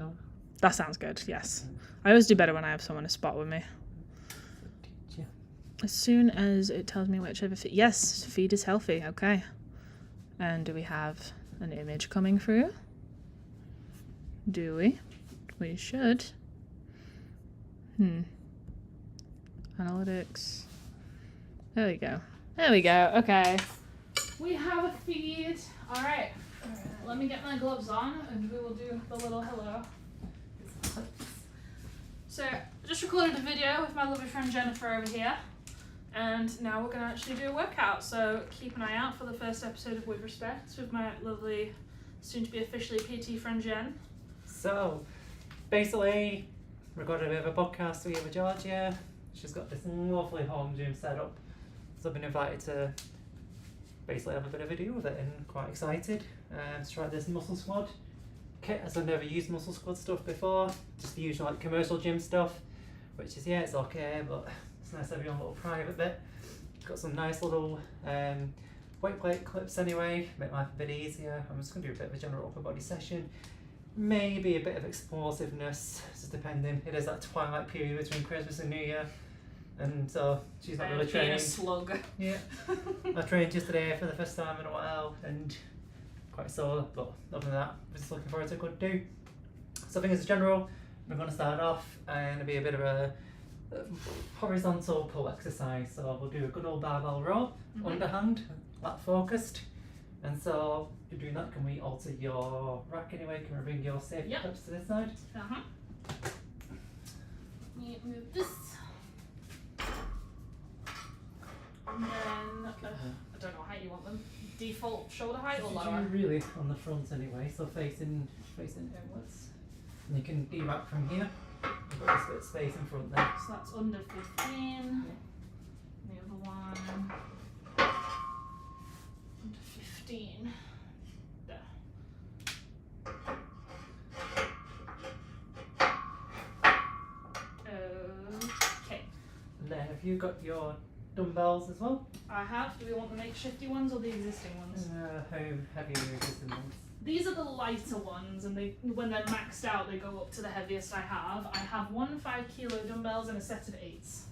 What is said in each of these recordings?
talk? That sounds good, yes. I always do better when I have someone to spot with me. Yeah. As soon as it tells me whichever feed. Yes, feed is healthy, okay. And do we have an image coming through? Do we? We should. Analytics. There we go. There we go, okay. We have a feed. Alright. Let me get my gloves on and we will do the little hello. So, I just recorded a video with my lovely friend Jennifer over here, and now we're going to actually do a workout. So keep an eye out for the first episode of With Respect with my lovely, soon-to-be officially PT friend Jen. So, basically, recorded a bit of a podcast with Georgia. She's got this lovely home gym set up, so I've been invited to basically have a bit of a do with it, and quite excited to try this muscle squad kit, as I've never used muscle squad stuff before, just the usual like commercial gym stuff, which is, yeah, it's okay, but it's nice to have your own little private bit. Got some nice little weight plate clips anyway, make life a bit easier. I'm just going to do a bit of a general upper body session, maybe a bit of explosiveness, just depending. It is that twilight period between Christmas and New Year, and so she's not really trained. A slug. Yeah. I trained just today for the first time in a while, and quite sore, but other than that, I'm just looking forward to a good do. So I think as a general, we're going to start off and it'll be a bit of a horizontal pull exercise. So we'll do a good old barbell row, underhand, lat focused. And so if you're doing that, can we alter your rack anyway? Can we bring your safety clips to this side? Let me move this. And then, I don't know how you want them. Default shoulder height or lower? Really on the front anyway, so facing inwards. And you can de-rack from here. You've got this bit of space in front there. So that's under 15. The other one. Under 15. There. Okay. And then have you got your dumbbells as well? I have. Do we want the makeshifty ones or the existing ones? How heavy are your existing ones? These are the lighter ones, and they, when they're maxed out, they go up to the heaviest I have. I have 1 5-kilo dumbbells and a set of 8s.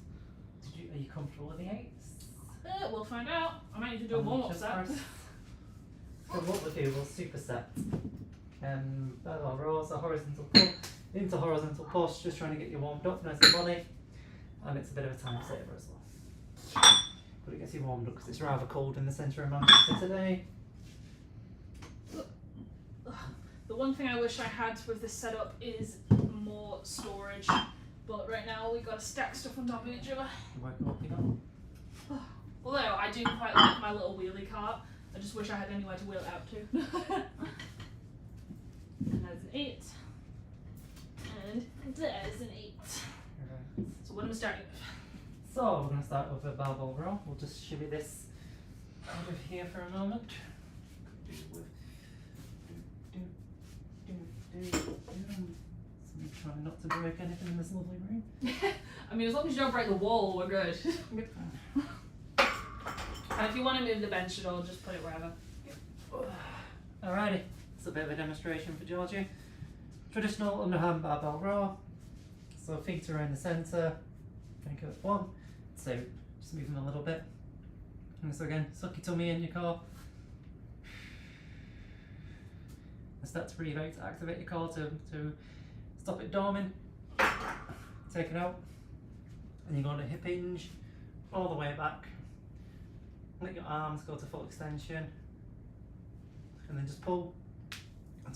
Are you comfortable with the 8s? We'll find out. I might need to do a warm-up set. So what we'll do, we'll superset. Barbell rows, a horizontal pull into horizontal push, just trying to get you warmed up, nice and body, and it's a bit of a time saver as well. But it gets you warmed up because it's rather cold in the centre of Manchester today. The one thing I wish I had with this setup is more storage, but right now we've got to stack stuff on top of each other. You working up, you know? Although I do quite like my little wheelie cart, I just wish I had anywhere to wheel it out to. And there's an 8, and there's an 8. Right. So what am I starting with? So we're going to start with a barbell row. We'll just shimmy this out of here for a moment. So try not to break anything in this lovely room. I mean, as long as you don't break the wall, we're good. And if you want to move the bench at all, just put it wherever. Alrighty, it's a bit of a demonstration for Georgie. Traditional underhand barbell row. So feet are in the centre. Think of 1, 2, just move them a little bit. And so again, suck your tummy in your core. And start to breathe out to activate your core to stop it dorming. Take it out. And you go on a hip hinge all the way back. Let your arms go to full extension. And then just pull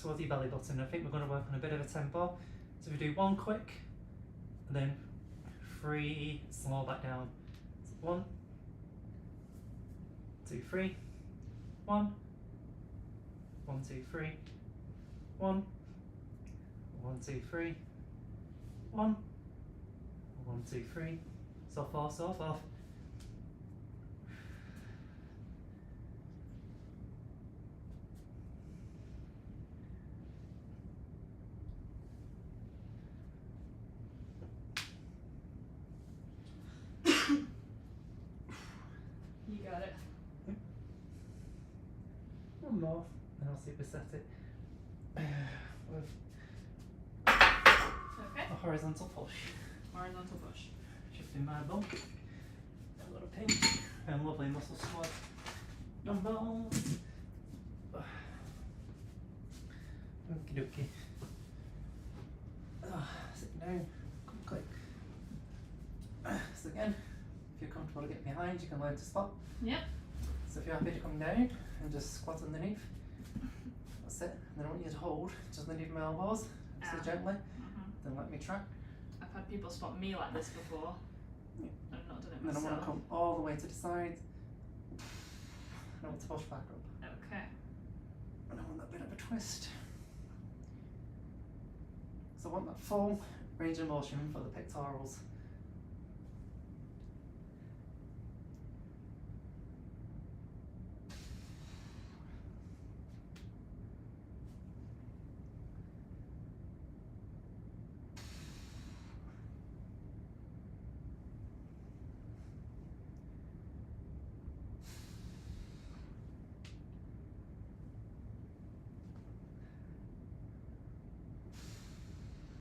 towards your belly button. I think we're going to work on a bit of a tempo. So we do 1 quick, and then 3 slow back down. So 1, 2, 3, 1, 1, 2, 3, 1, 1, 2, 3, 1, 1, 2, 3, so forth, so forth. You got it. One more, and I'll superset it. Okay. A horizontal push. Horizontal push. Shifting my bum. A little pinch. And lovely muscle squat. Dumbbells. Okie dokie. Sit down. Click. So again, if you're comfortable to get behind, you can load to spot. Yep. So if you're happy to come down and just squat underneath, that's it. And then I want you to hold just underneath my elbows, so gently. Then let me track. I've had people spot me like this before. Yeah. I've not done it And then I myself. want to come all the way to the side. And I want to push back up. Okay. And I want that bit of a twist. So I want that full range of motion for the pectorals.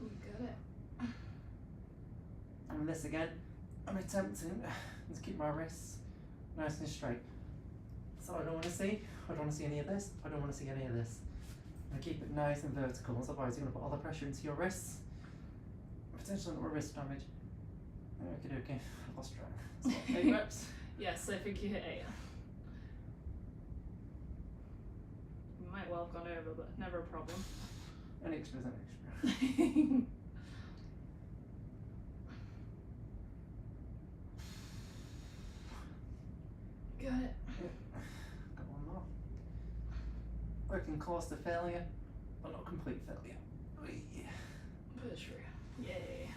We got it. And this again, I'm attempting to keep my wrists nice and straight. So I don't want to see, I don't want to see any of this, I don't want to see any of this. And keep it nice and vertical, otherwise you're going to put all the pressure into your wrists. Potentially more wrist damage. Okay, I've lost track. So 8 reps. Yes, I think you hit 8. You might well have gone over, but never a problem. An extra is an extra. Got it. Got one more. Working close to failure, but not complete failure. Push through. Yay.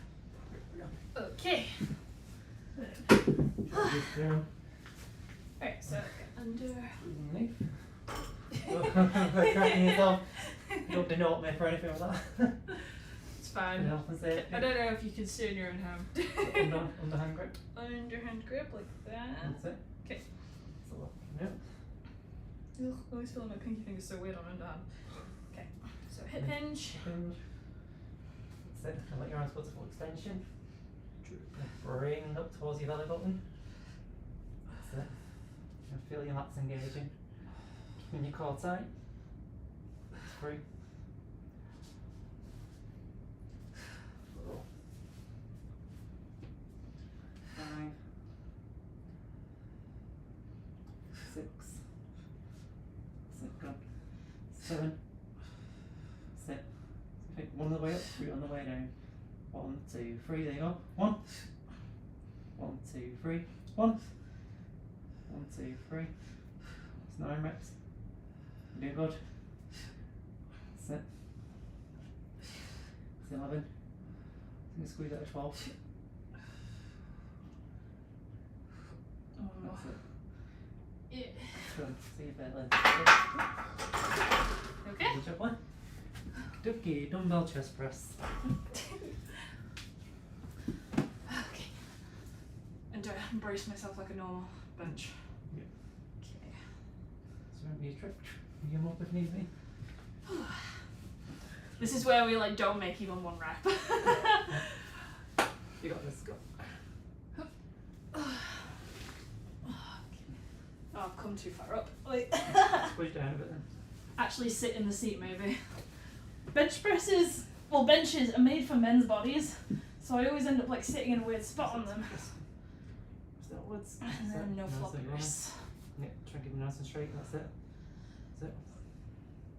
Okay. Alright, so under. Underneath. Cracking yourself. Don't denote me for anything like that. It's fine. I don't know if you can see on your own hand. Underhand grip. Underhand grip like that. That's it. Okay. So look, yep. Ugh, I always feel like my pinky finger's so weird on underhand. Okay, so hip hinge. Hinge. That's it. And let your arms go to full extension. Bring up towards your belly button. That's it. And feel your lats engaging. Keeping your core tight. It's free. 4, 5, 6, sit good. 7, sit. Pick one on the way up, 3 on the way down. 1, 2, 3, there you go. 1, 1, 2, 3, 1, 1, 2, 3. It's 9 reps. You're doing good. Sit. It's 11. I'm going to squeeze out a 12. Oh, That's it. yeah. Good. See you better. Okay. Good job, one. Ducky, dumbbell chest press. Okay. And do I brace myself like a normal bench? Yeah. Okay. So remember your trick. You can up if need be. This is where we like don't make even one rep. You got this. Go. Oh, I've come too far up. Wait. Squeeze down a bit then. Actually sit in the seat maybe. Bench presses, well benches are made for men's bodies, so I always end up like sitting in a weird spot on them. Still upwards. And then no floppy wrists. Yeah, try and keep them nice and straight, that's it. That's it.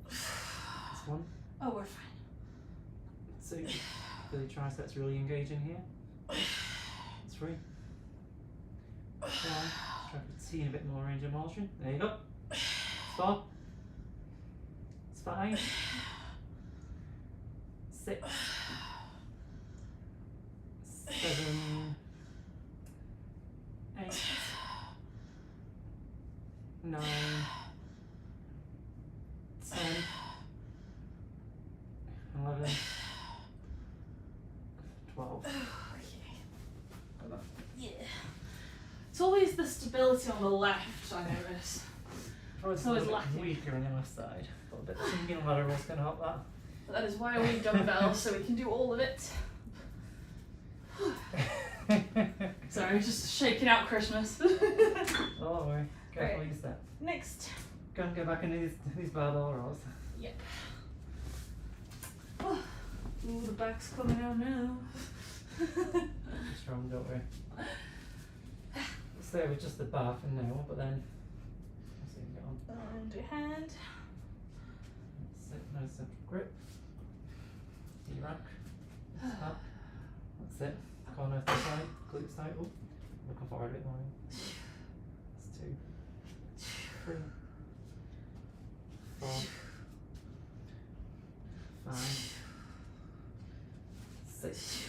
That's 1. Oh, we're fine. 2. Feel your triceps really engaging here. 3. 4. Try to see a bit more range of motion. There you go. 4. It's 5. 6. 7. 8. 9. 10. 11. 12. Yeah. It's always the stability on the left, I notice. It's always a bit lacking. weaker on the left side. But a bit of sinking laterals can help that. But that is why we dumbbells, so we can do all of it. Sorry, just shaking out Christmas. Oh, don't worry. Careful Right. you step. Next. Go and get back into these barbell rows. Yep. Oh. Ooh, the back's coming out now. You're strong, don't worry. Stay with just the bar for now, but then we'll see you get on. And your hand. Sit, nice and grip. D-rack. Up. That's it. Corner to the side. Glutes tight. Oh, looking forward a bit more. That's 2, 3, 4, 5, 6.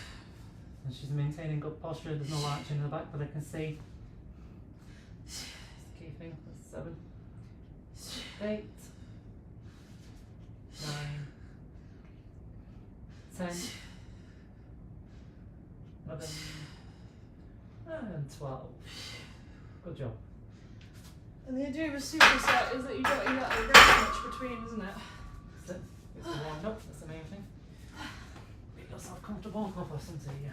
And she's maintaining good posture. There's no arch in the back, but I can see. That's the key thing. That's 7, 8, 9, 10, 11, and 12. Good job. And the idea of a superset is that you don't eat that very much between, isn't it? That's it. It's the warmed up. That's the main thing. Make yourself comfortable. I'll put some to you.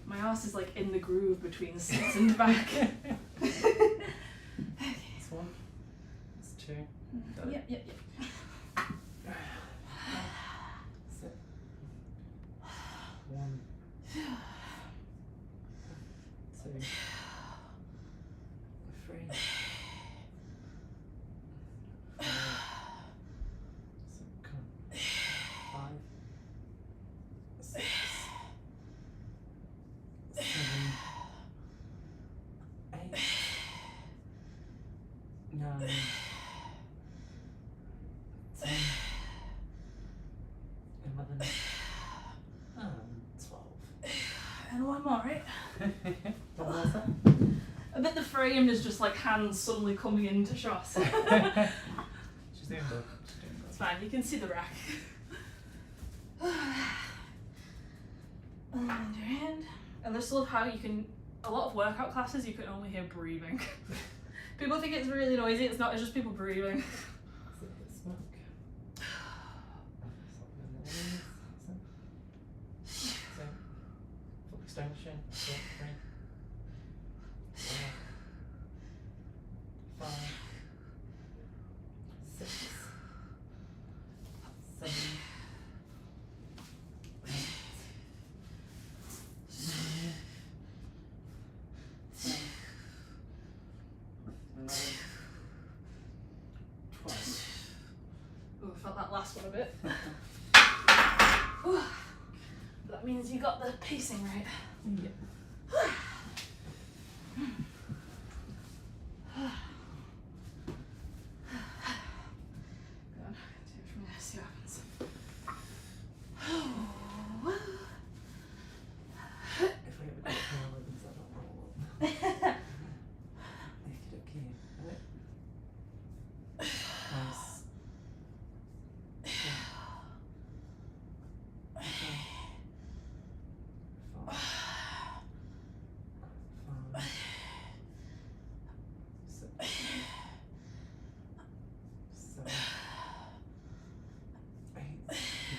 My arse is like in the groove between the sits and the back. That's 1. That's 2. Got it. Yep. That's it. 1, 2, 3, 4, 5, 6, 7, 8, 9, 10, 11, and 12. And one more, right? What was that? I bet the frame is just like hands suddenly coming into shot. She's doing good. She's doing It's good. fine, you can see the rack. And your hand. And I just love how you can, a lot of workout classes you can only hear breathing. People think it's really noisy, it's not, it's just people breathing. That's a bit of smoke. Full extension. 3, 4, 5, 6, 7, 8, 9, 10, 11, 12. Oh, I felt that last one a bit. Ooh. That means you got the pacing right. Yeah. Go on, do it from there, see what happens. If I ever got more ribbons, I don't roll up. Okey-dokey. Right. Nice.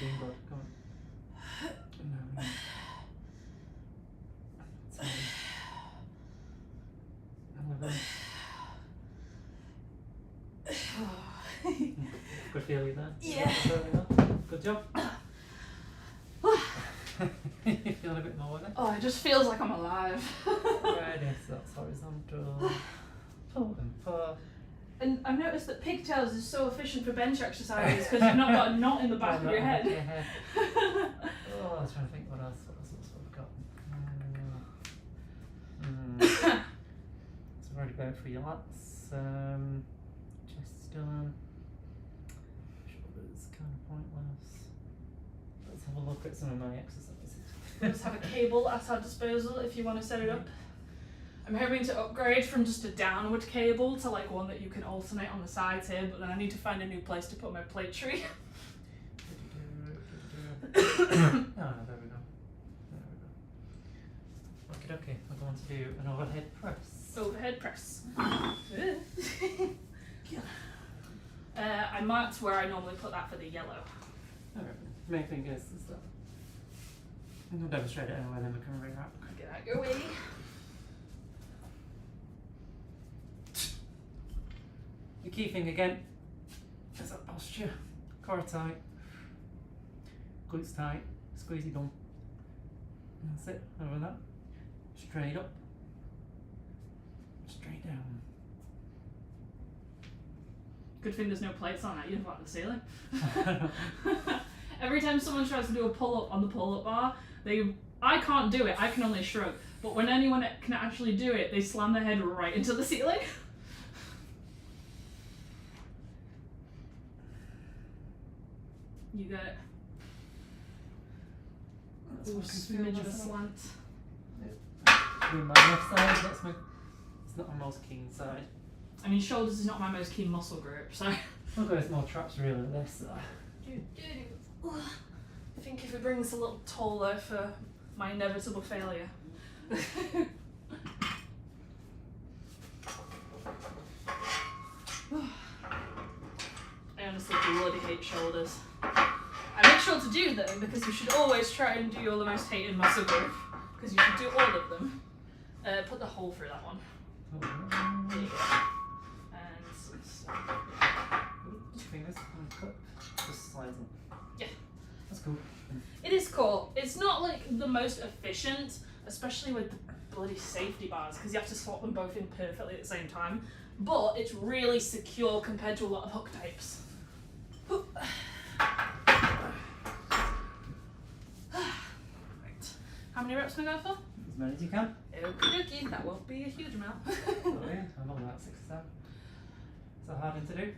You're doing good. Come on. 9, 10, 11. Good feeling there. Yeah. Good job. You're feeling a bit more with it. Oh, it just feels like I'm alive. Ready, so that's horizontal. Pull and pull. And I've noticed that pigtails is so efficient for bench exercises because you've not got a knot in the back of your head. Oh, I was trying to think what else we've got. So we've already going through your lats. Chest done. Shoulders kind of pointless. Let's have a look at some of my exercises. Just have a cable at our disposal if you want to set it up. I'm hoping to upgrade from just a downward cable to like one that you can alternate on the sides here, but then I need to find a new place to put my plate tree. Oh, there we go. Okay, I'm going to do an overhead press. Overhead press. I marked where I normally put that for the yellow. Alright, main thing is that I'll demonstrate it anyway, then we can rewrap. Get out your way. The key thing again is that posture. Core tight, glutes tight, squeeze your bum. That's it. Over that. Straight up, straight down. Good thing there's no plates on it. You'd have got the ceiling. Every time someone tries to do a pull up on the pull up bar, I can't do it. I can only shrug. But when anyone can actually do it, they slam their head right into the ceiling. You got it. That's a smidge of a slant. Doing my left side, it's not my most keen side. I mean, shoulders is not my most keen muscle group, so. I've got more traps really with this. I think if we bring this a little taller for my inevitable failure. I honestly bloody hate shoulders. I make sure to do them because you should always try and do your the most hated muscle group because you should do all of them. Put the hole through that one. There you go. And fingers and cut. Just slides in. Yeah. That's cool. It is cool. It's not like the most efficient, especially with the bloody safety bars because you have to swap them both in perfectly at the same time. But it's really secure compared to a lot of hook types. Right. How many reps am I going for? As many as you can. Okie dokie, that won't be a huge amount. Oh yeah, I'm on that 6 or 7. Is that hard thing to do?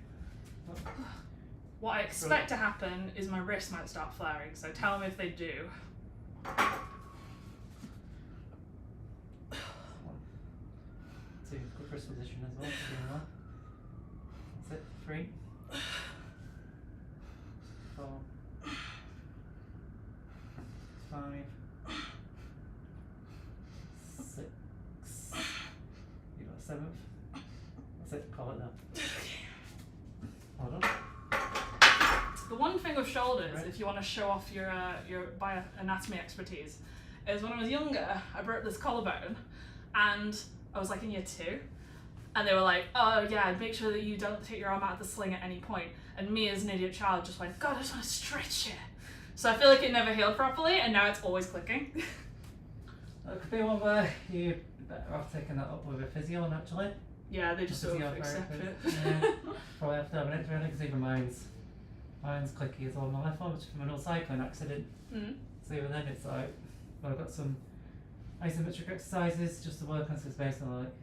What I expect to happen is my wrists might start flaring, so tell me if they do. 1, 2, good wrist position as well. Doing that. That's it. 3, 4, 5, 6. You got a 7th. That's it. Call it now. Hold on. The one thing with shoulders, if you want to show off your bioanatomy expertise, is when I was younger, I broke this collarbone, and I was like in year 2, and they were like, "Oh yeah, make sure that you don't take your arm out of the sling at any point." And me, as an idiot child, just went, "God, I just want to stretch it." So I feel like it never healed properly, and now it's always clicking. That could be one where you're better off taking that up with a physio, naturally. Yeah, they just sort of accept it. Yeah, probably have to have an X-ray because even mine's clicky as well. My left one, which is from an old cycling accident. So even then it's like, well, I've got some isometric exercises just to work on, so it's basically like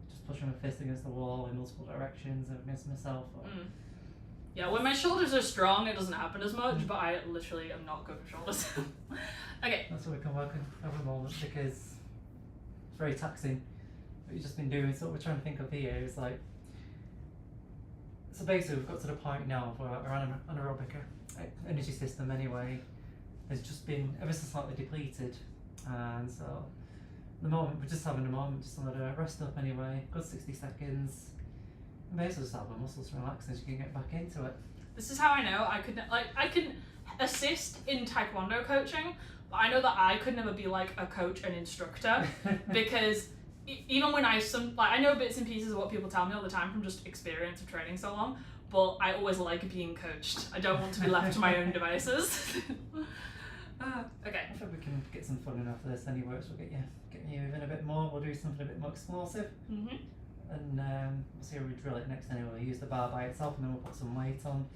just pushing my fist against the wall in multiple directions and against myself. Yeah, when my shoulders are strong, it doesn't happen as much, but I literally am not good for shoulders. Okay. That's what we can work on at the moment because it's very taxing. What you've just been doing, so what we're trying to think of here is like, so basically we've got to the point now where our anaerobic energy system anyway has just been ever so slightly depleted, and so at the moment we're just having a moment just to let it rest up anyway, good 60 seconds, and basically just have the muscles relax and you can get back into it. This is how I know I can assist in taekwondo coaching, but I know that I could never be like a coach and instructor because even when I know bits and pieces of what people tell me all the time from just experience of training so long, but I always like being coached. I don't want to be left to my own devices. Okay. I think we can get some fun enough of this anyway, so we'll get you moving a bit more. We'll do something a bit more explosive. And we'll see where we drill it next anyway. We'll use the bar by itself and then we'll put some weight on,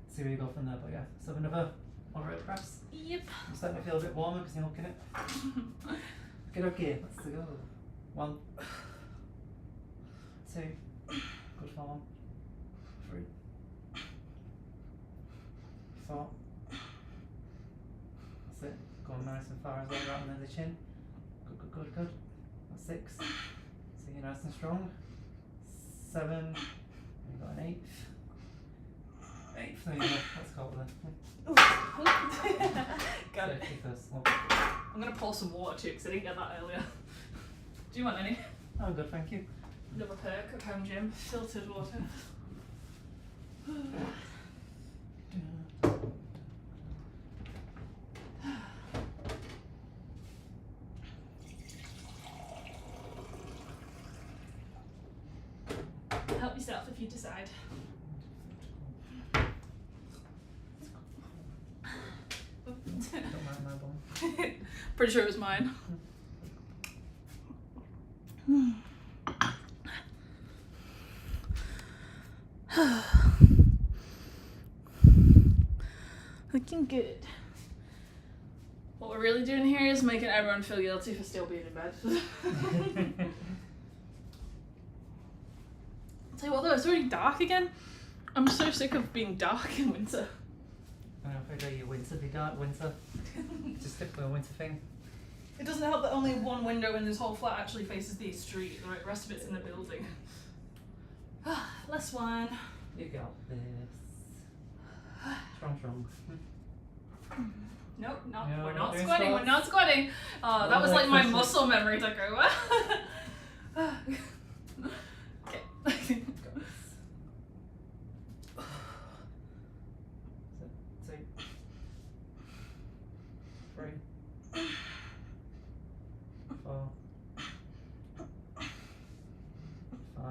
see where we go from there. But yeah, so another moderate press. Yep. I'm starting to feel a bit warmer because you're looking at it. Okay, let's go. 1, 2, good for 1, 3, 4. That's it. Going nice and far as well, right under the chin. Good. That's 6. So you're nice and strong. 7. You've got an 8th. There you go. Let's go with it. Got it. I'm gonna pour some water too because I didn't get that earlier. Do you want any? I'm good, thank you. Another perk at home gym, filtered water. help yourself if you decide. Don't mind my bum. Pretty sure it was mine. Looking good. What we're really doing here is making everyone feel guilty for still being in bed. I'll tell you what though, it's already dark again. I'm so sick of being dark in winter. I don't know if I do your winter be dark winter. Just typical winter thing. It doesn't help that only one window in this whole flat actually faces the street. The rest of it's in the building. Less wine. You got this. Strong. Nope, No, we're not not doing squatting, squats. we're not squatting. Oh, that No, was like like my this. muscle memory took over. Okay. Got this. 2, 3, 4, 5,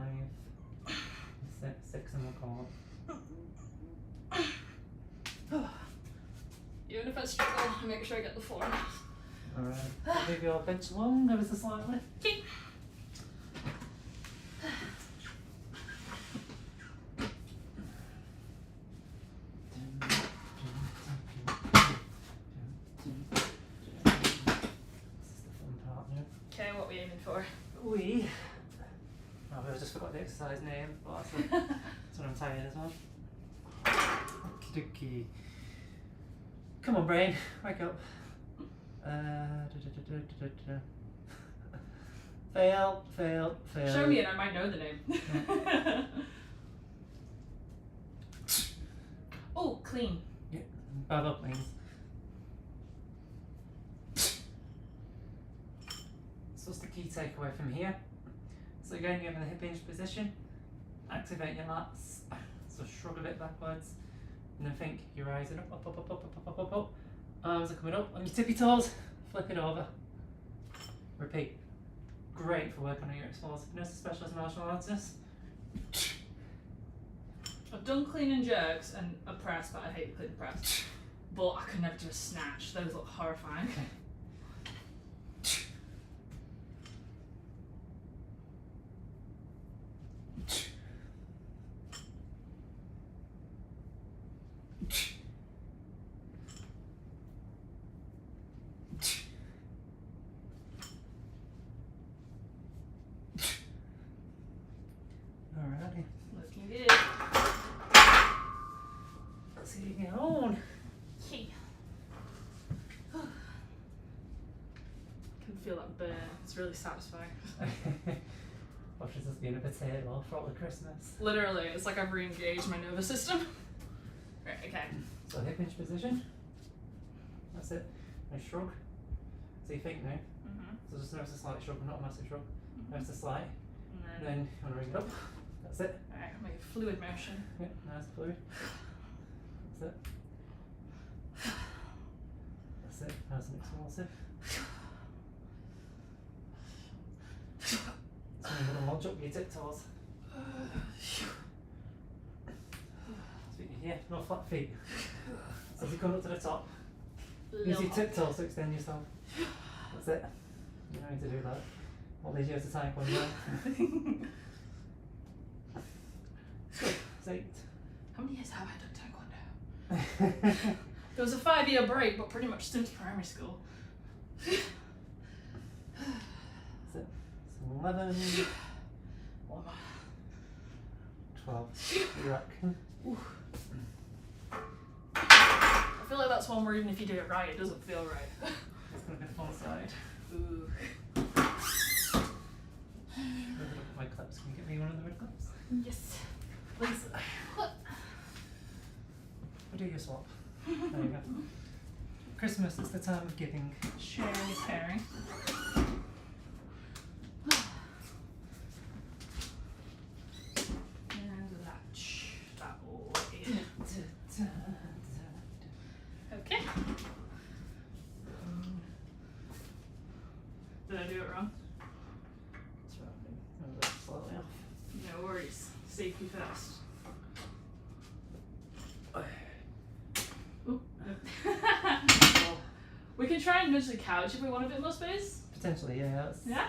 6 and we'll call it. Even if I struggle, I make sure I get the 4. Alright, move your bench along ever so slightly. Okay. This is the fun part now. Okay, what are we aiming for? I just forgot the exercise name, but that's when I'm tired as well. Okie dokie. Come on, brain, wake up. Fail. Show me and I might know the name. Oh, clean. Yeah, Barbell Cleans. So what's the key takeaway from here? So again, you're in the hip hinge position. Activate your lats. So shrug a bit backwards. And then think you're rising up. Arms are coming up on your tippy toes. Flip it over. Repeat. Great for working on your explosiveness, especially as martial artists. I've done clean and jerks and a press, but I hate clean and press. But I could never do a snatch. Those look horrifying. Alrighty. Looking good. Let's see you get on. Okay. Can feel that burn. It's really satisfying. Watch this as being a potato for all the Christmas. Literally, it's like I've re-engaged my nervous system. Right, okay. So hip hinge position. That's it. And shrug. So you think now. Mm-hmm. So just notice a slight shrug, not a massive shrug. Mm-hmm. Notice a slight. And And then, then you want to ring it up. That's it. alright, make a fluid motion. Yeah, nice fluid. That's it. That's it. Nice and explosive. So you're going to launch up your tiptoes. Yeah, no flat feet. So as you come up to the top, use your tiptoes to extend yourself. That's it. You don't need to do that. All these years of taekwondo. Good. It's 8. How many years have I done taekwondo? There was a 5-year break, but pretty much since primary school. That's it. So 11. What am I? 12. You reckon? I feel like that's one where even if you do it right, it doesn't feel right. It's going to be the fun side. Ooh. My clips. Can you get me one of the red clips? Yes. Please. We'll do your swap. There you go. Christmas is the time of giving. Sharing is caring. And that way. Okay. Did I do it wrong? Slightly off. No worries. See. try and nudge the couch if we want a bit more space? Potentially, yeah. Yeah?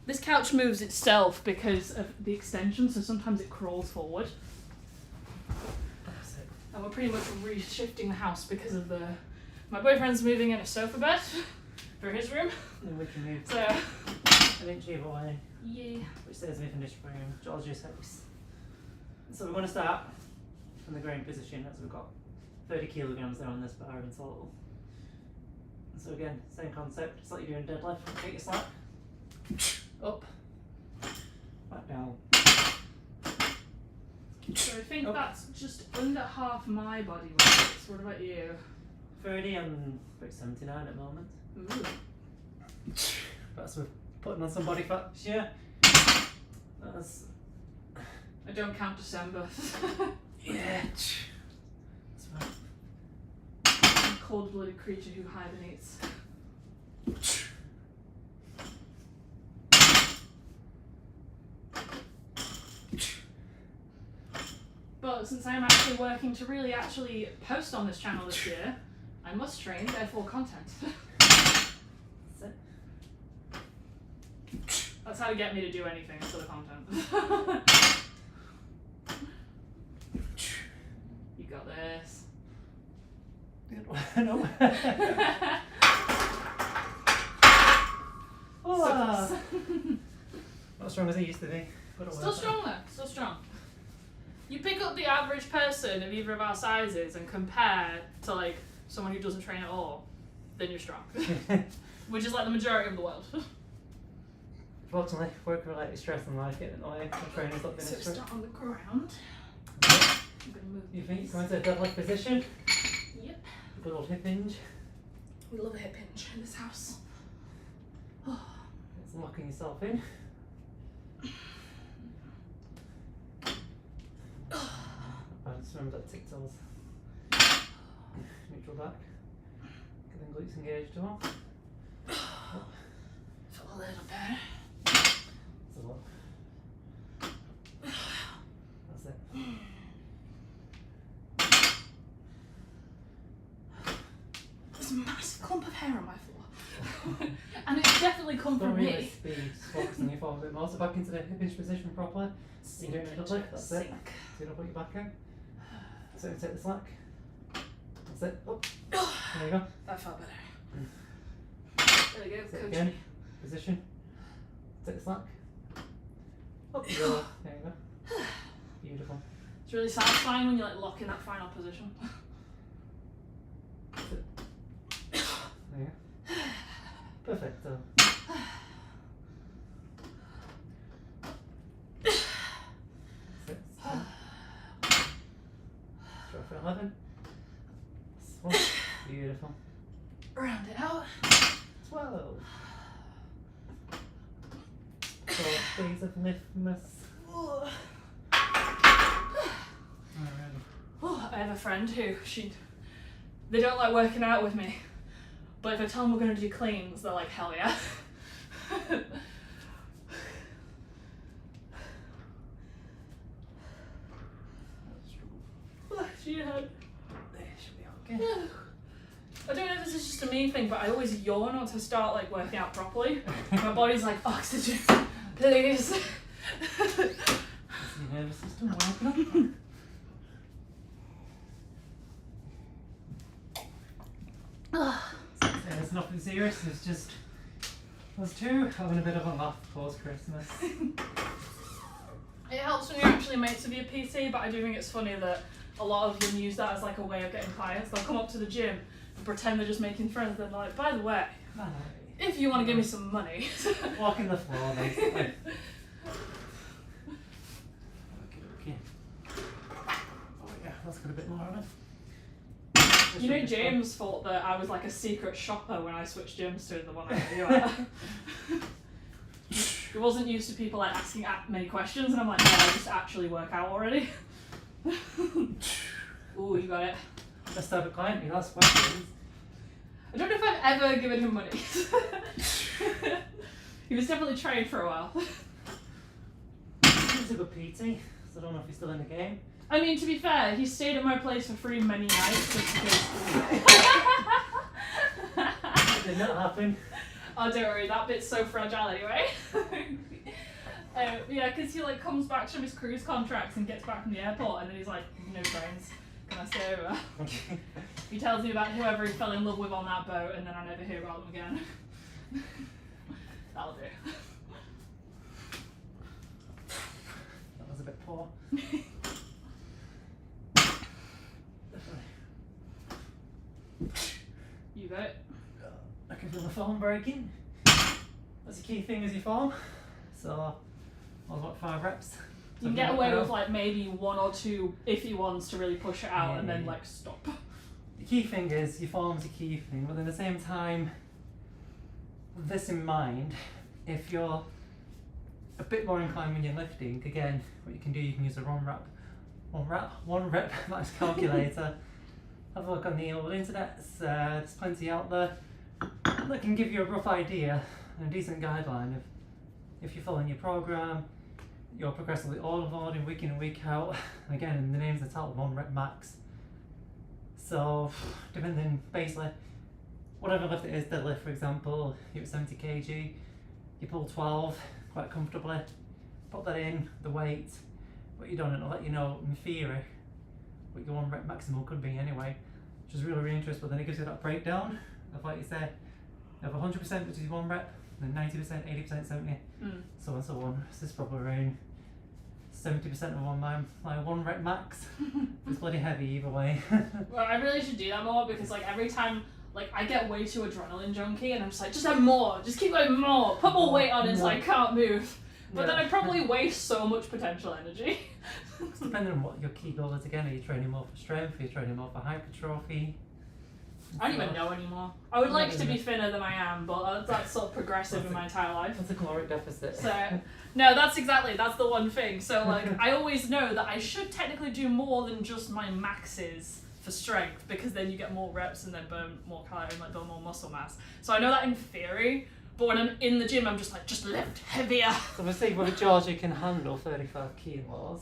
This couch moves itself because of the extension, so sometimes it crawls forward. That's it. And we're pretty much reshifting the house because of my boyfriend's moving in a sofa bed for his room. Then we can move So, an inch either way, yeah. which says we finished room, George's house. So we're going to start from the ground position, as we've got 30 kilograms there on this bar in total. So again, same concept, it's like you're doing deadlift, take your slack, up, back down. So I think Up. that's just under half my body weight. So what about you? 30 and about 79 at the moment. Ooh. That's with putting on some body fat this year. That's, I don't count December. yeah. That's right. I'm a cold-blooded creature who hibernates. But since I'm actually working to really actually post on this channel this year, I must train, therefore content. That's it. That's how to get me to do anything instead of content. You got this. No. Oh, not as strong as I used to be. But Still strong though, still strong. You pick up the average person of either of our sizes and compare to like someone who doesn't train at all, then you're strong. Which is like the majority of the world. Fortunately, work-related stress and life getting in the way. My training's not So finished. start on the ground. I'm gonna move You think these. you're going to a deadlift position? Yep. Good old hip hinge. We love a hip hinge in this house. It's locking yourself in. I just remember that tick toes. Neutral back. Get them glutes engaged as well. Feel a little better. That's a lot. That's it. There's a massive clump of hair on my floor. And it's definitely come Don't from really me. speed, just focus on your form a bit more. So back into the hip hinge position properly. You're doing a deadlift, that's it. So you don't put your back in. So you take the slack. That's it. Up. There you go. That felt better. There we go, Sit coach again. me. Position. Take the slack. Up you go. There you go. Beautiful. It's really satisfying when you like lock in that final position. That's it. There you go. Perfect. That's it. Try for 11. Beautiful. Round it out. 12. 4 days of liftmas. Oh, I have a friend who they don't like working out with me, but if I tell them we're going to do cleans, they're like, hell yeah. She had. There should be okay. I don't know if this is just a me thing, but I always yawn once I start like working out properly. My body's like, oxygen, please. Is your nervous system working up? It's nothing serious, it's just us two having a bit of a laugh post Christmas. It helps when you're actually mates with your PT, but I do think it's funny that a lot of them use that as like a way of getting clients. They'll come up to the gym and pretend they're just making friends. They're like, by the way, if you want to give me some money. Walking the floor, basically. Okay. Oh yeah, let's get a bit more of it. You know, James thought that I was like a secret shopper when I switched gyms to the one I knew at. He wasn't used to people like asking many questions, and I'm like, no, I just actually work out already. Ooh, you got it. Let's have a client who asks questions. I don't know if I've ever given him money. He was definitely trained for a while. He's a good PT, so I don't know if he's still in the game. I mean, to be fair, he stayed at my place for free many nights just because. Did not happen. Oh, don't worry, that bit's so fragile anyway. Yeah, because he like comes back from his cruise contracts and gets back from the airport, and then he's like, no brains, can I stay over? He tells me about whoever he fell in love with on that boat, and then I never hear about them again. That'll do. That was a bit poor. You got it. I can feel the foam breaking. That's a key thing as you form. So, I was about 5 reps. You can get away with like maybe 1 or 2 iffy ones to really push it out, and then like stop. The key thing is your form's a key thing, but at the same time, with this in mind, if you're a bit more inclined when you're lifting, again, what you can do, you can use a one rep max calculator. Have a look on the old internet. There's plenty out there that can give you a rough idea and a decent guideline of if you're following your program, you're progressively overloading week in and week out. Again, the name's the title, 1 rep max. So, depending, basically, whatever lift it is, deadlift for example, you're at 70 kg, you pull 12 quite comfortably, put that in, the weight, what you're doing, and it'll let you know in theory what your 1 rep maximum could be anyway, which is really, really interesting. But then it gives you that breakdown of, like you said, of 100% which is 1 rep, then 90%, 80%, 70, so on and so on. So this is probably around 70% of my 1 rep max. It's bloody heavy either way. Well, I really should do that more, because like every time, like I get way too adrenaline junkie, and I'm just like, just have more, just keep going more, put more weight on until I can't move. But then I probably waste so much potential energy. It's depending on what your key goal is again. Are you training more for strength? Are you training more for hypertrophy? I don't even know anymore. I would like to be thinner than I am, but that's sort of progressive in my entire life. That's a caloric deficit. So, no, that's the one thing. So like, I always know that I should technically do more than just my maxes for strength, because then you get more reps and then burn more calories and like build more muscle mass. So I know that in theory, but when I'm in the gym, I'm just like, just lift heavier. So we'll see whether Georgia can handle 35 kilos.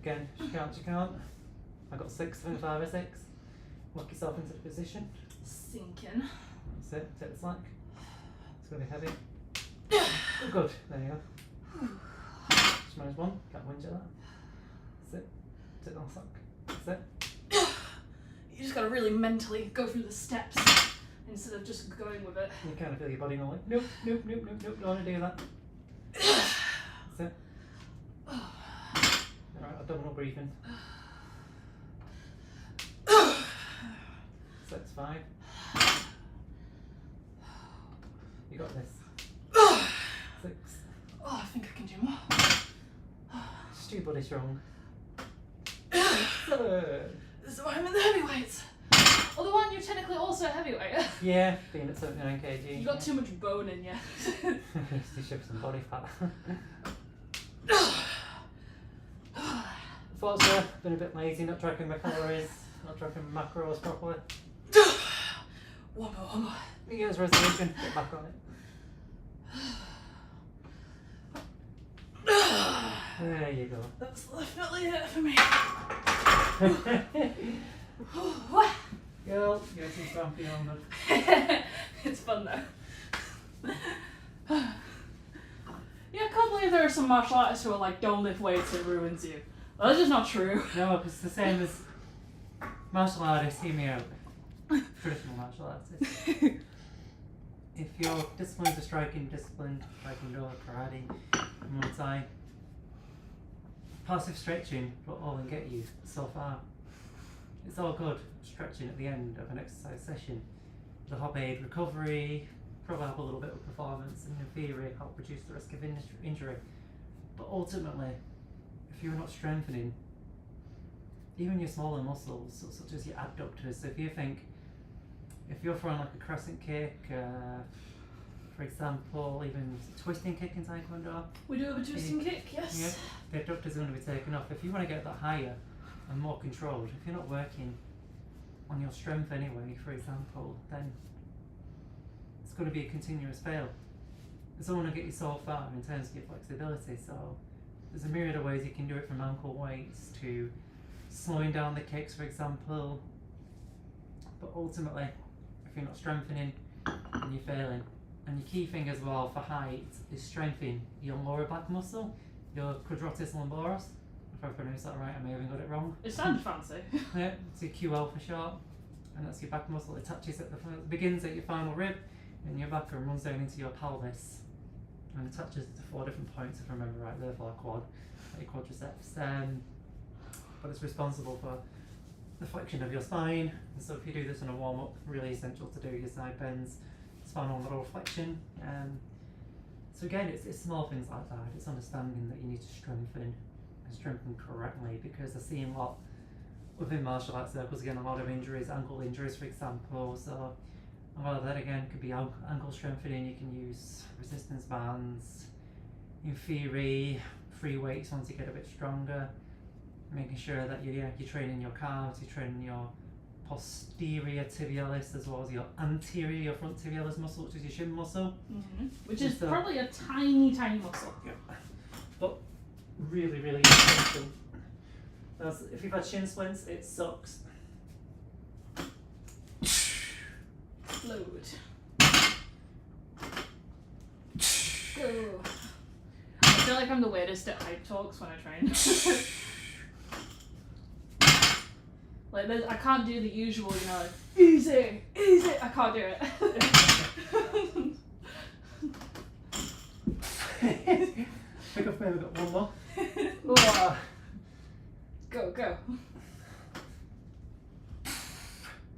Again, she can't. I got 6, 5 or 6. Lock yourself into the position. Sinking. That's it, take the slack. It's going to be heavy. Oh, good, there you go. Just minus 1, can't whinge at that. That's it, take the slack. That's it. You just gotta really mentally go through the steps instead of just going with it. You kind of feel your body going like, nope, don't want to do that. That's it. Alright, abdominal breathing. 6, 5. You got this. 6. Oh, I think I can do more. Just too bloody strong. 7. This is why I'm in the heavyweights. Although aren't you technically also a heavyweight? Yeah, being at 79 kg. You got too much bone in you. You should have some body fat. Thoughts were been a bit lazy, not tracking my calories, not tracking my macros properly. One more. New Year's resolution, get back on it. There you go. That's definitely it for me. Girl, you're too strong for your own good. It's fun though. Yeah, I can't believe there are some martial artists who are like, don't lift weights, it ruins you. Well, that's just not true. No, because it's the same as martial artists, hear me out. Traditional martial artists. If your disciplines are striking, taekwondo, karate, muay thai, passive stretching will all get you so far. It's all good stretching at the end of an exercise session. The help aid recovery, probably help a little bit with performance, and in theory help reduce the risk of injury. But ultimately, if you're not strengthening even your smaller muscles, such as your adductors, so if you're throwing like a crescent kick, for example, even twisting kick in taekwondo. We do have a twisting kick, yes. Yeah, the adductors are going to be taken off. If you want to get that higher and more controlled, if you're not working on your strength anyway, for example, then it's going to be a continuous fail. It's only going to get you so far in terms of your flexibility. So there's a myriad of ways you can do it, from ankle weights to slowing down the kicks, for example. But ultimately, if you're not strengthening, and you're failing. And your key thing as well for height is strengthening your lower back muscle, your quadratus lumboris. If I pronounced that right, I may have even got it wrong. It sounds fancy. Yeah, it's your QL for short, and that's your back muscle. It attaches at the front, it begins at your final rib, and your back and runs down into your pelvis, and attaches to 4 different points, if I remember right, there for our quad, your quadriceps. But it's responsible for the flexion of your spine. And so if you do this in a warm up, really essential to do your side bends, spinal lateral flexion. So again, it's small things like that. It's understanding that you need to strengthen correctly, because I see a lot within martial arts circles, again, a lot of injuries, ankle injuries for example. So a lot of that again could be ankle strengthening. You can use resistance bands, in theory, free weights once you get a bit stronger, making sure that you're training your calves, you're training your posterior tibialis as well as your anterior, your front tibialis muscle, which is your shin muscle. Which is probably a tiny muscle. Yeah. But really, really important. If you've had shin splints, it sucks. Load. Go. I feel like I'm the weirdest at hype talks when I train. Like, I can't do the usual, you know, like, easy. I can't do it. Pick up, maybe got one more. Go.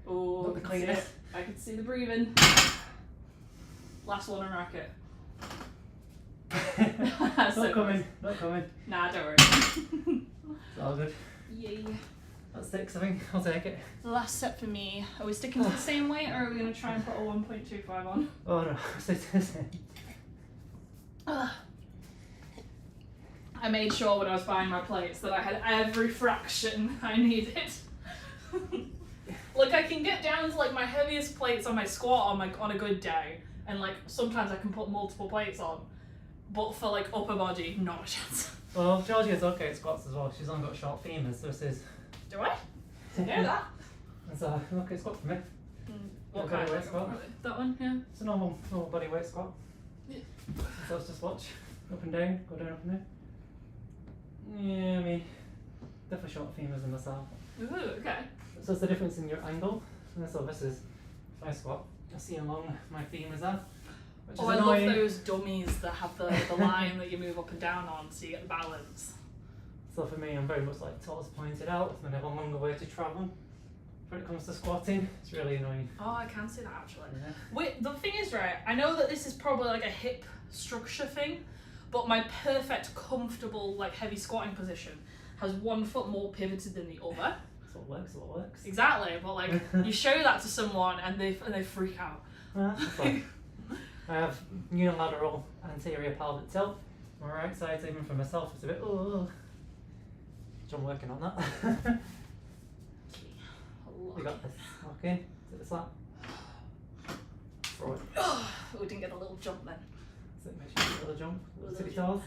Oh, Not the cleanest. I can see the breathing. Last one on racket. Not coming. Nah, don't worry. It's all good. Yay. That's 6, I think. I'll take it. The last set for me. Are we sticking to the same weight, or are we going to try and put a 1.25 on? Oh no, stick to the same. I made sure when I was buying my plates that I had every fraction I needed. Like, I can get down to like my heaviest plates on my squat on a good day, and like sometimes I can put multiple plates on, but for like upper body, not a chance. Well, Georgia's okay at squats as well. She's only got short femurs, so this is. Do I? Didn't know that. It's a okay squat for me. What Body kind weight of squat? That one, yeah. It's a normal body weight squat. Yeah. So let's just watch. Up and down, go down, up and down. Yeah, I mean, definitely short femurs in myself. Ooh, okay. So it's the difference in your angle. And so this is my squat. You'll see how long my femurs are. Which is I annoying. love those dummies that have the line that you move up and down on so you get the balance. So for me, I'm very much like Todd's pointed out, and I have a longer way to travel. When it comes to squatting, it's really annoying. Oh, I can see that actually. Yeah. Wait, the thing is, right, I know that this is probably like a hip structure thing, but my perfect, comfortable, like heavy squatting position has one foot more pivoted than the other. So it works. Exactly, but like you show that to someone and they freak out. I have unilateral anterior pelvic tilt. My right side, even for myself, it's a bit which I'm working on that. You got this. Okay, to the side. Forward. Oh, we didn't get a little jump then. So make sure you get a little jump, little tippy toes.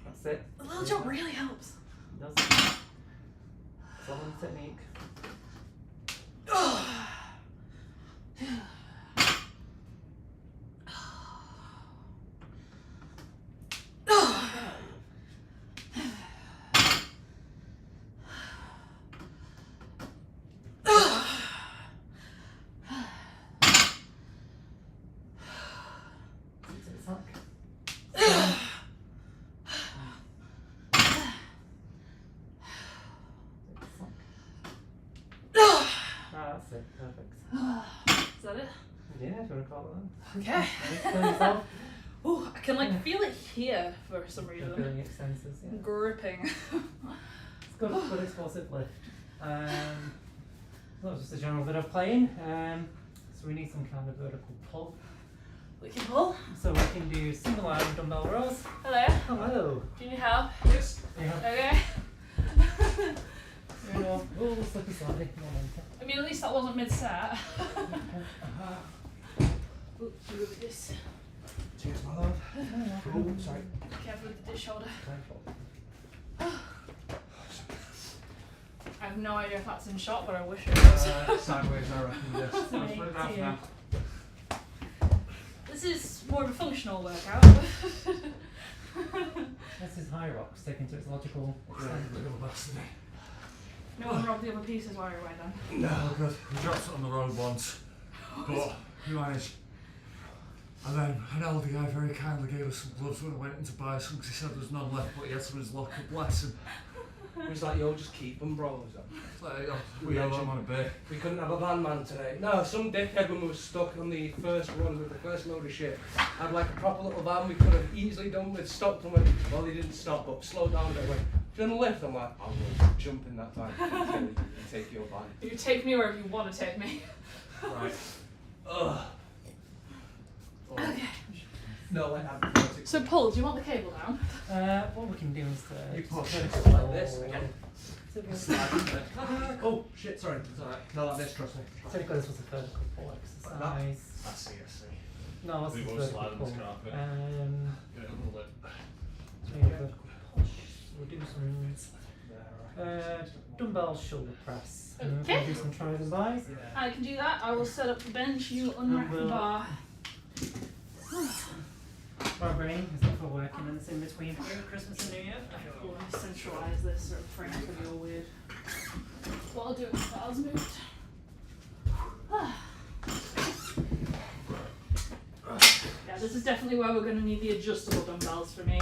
That's it. A little jump really helps. It does. It's all in the technique. That's it, perfect. Is that it? Yeah, if you want to call it that. Okay. Explain yourself. Oh, I can like feel it here for some You're reason. feeling extensions, yeah. Gripping. It's good explosive lift. That was just a general bit of playing. So we need some kind of vertical pull. We can pull. So we can do single arm dumbbell rows. Hello. Hello. Do you need help? Yes. Yeah. Okay. Oh, slippy slightly. I mean, at least that wasn't mid-set. Oops, you with this. Cheers, my love. Oh, sorry. Careful with the dish holder. Careful. I'm have no idea if that's in shot, but I wish it was. Sideways, I reckon. Yes. Let's put it half now. This is more of a functional workout. This is high rocks taken to its logical extent. No one robbed the other pieces while you're away then? No, good. We dropped it on the road once, but we managed. And then an older guy very kindly gave us some gloves when I went in to buy some because he said there was none left, but he had some in his locker, bless him. He was like, yo, just keep them, bro. It's like, oh, we all want to be. We couldn't have a van man today. No, some dickhead when we were stuck on the first one with the first load of shit had like a proper little van we could have easily done with, stopped and went, well, he didn't stop, but slowed down a bit, went, do you want a lift? I'm like, I will jump in that van and take your van. You take me wherever you want to take me. Right. Ugh. Okay. No, I haven't. So Paul, do you want the cable down? What we can do is You push it it like this again. Oh, shit, sorry. It's alright. No, like this, trust me. Typically this was a vertical pull exercise. I see. No, this We is won't vertical slide on pull. this carpet. So Get it on the lip. vertical push. We'll do some dumbbell shoulder press. And then Okay. we'll do some tries and buys. I can do that. I will set up the bench, you unwrap the bar. My brain is not for working and it's in between Christmas and New Year. We'll centralise this sort of frame to be all weird. What I'll do is the files moved. Yeah, this is definitely where we're going to need the adjustable dumbbells for me.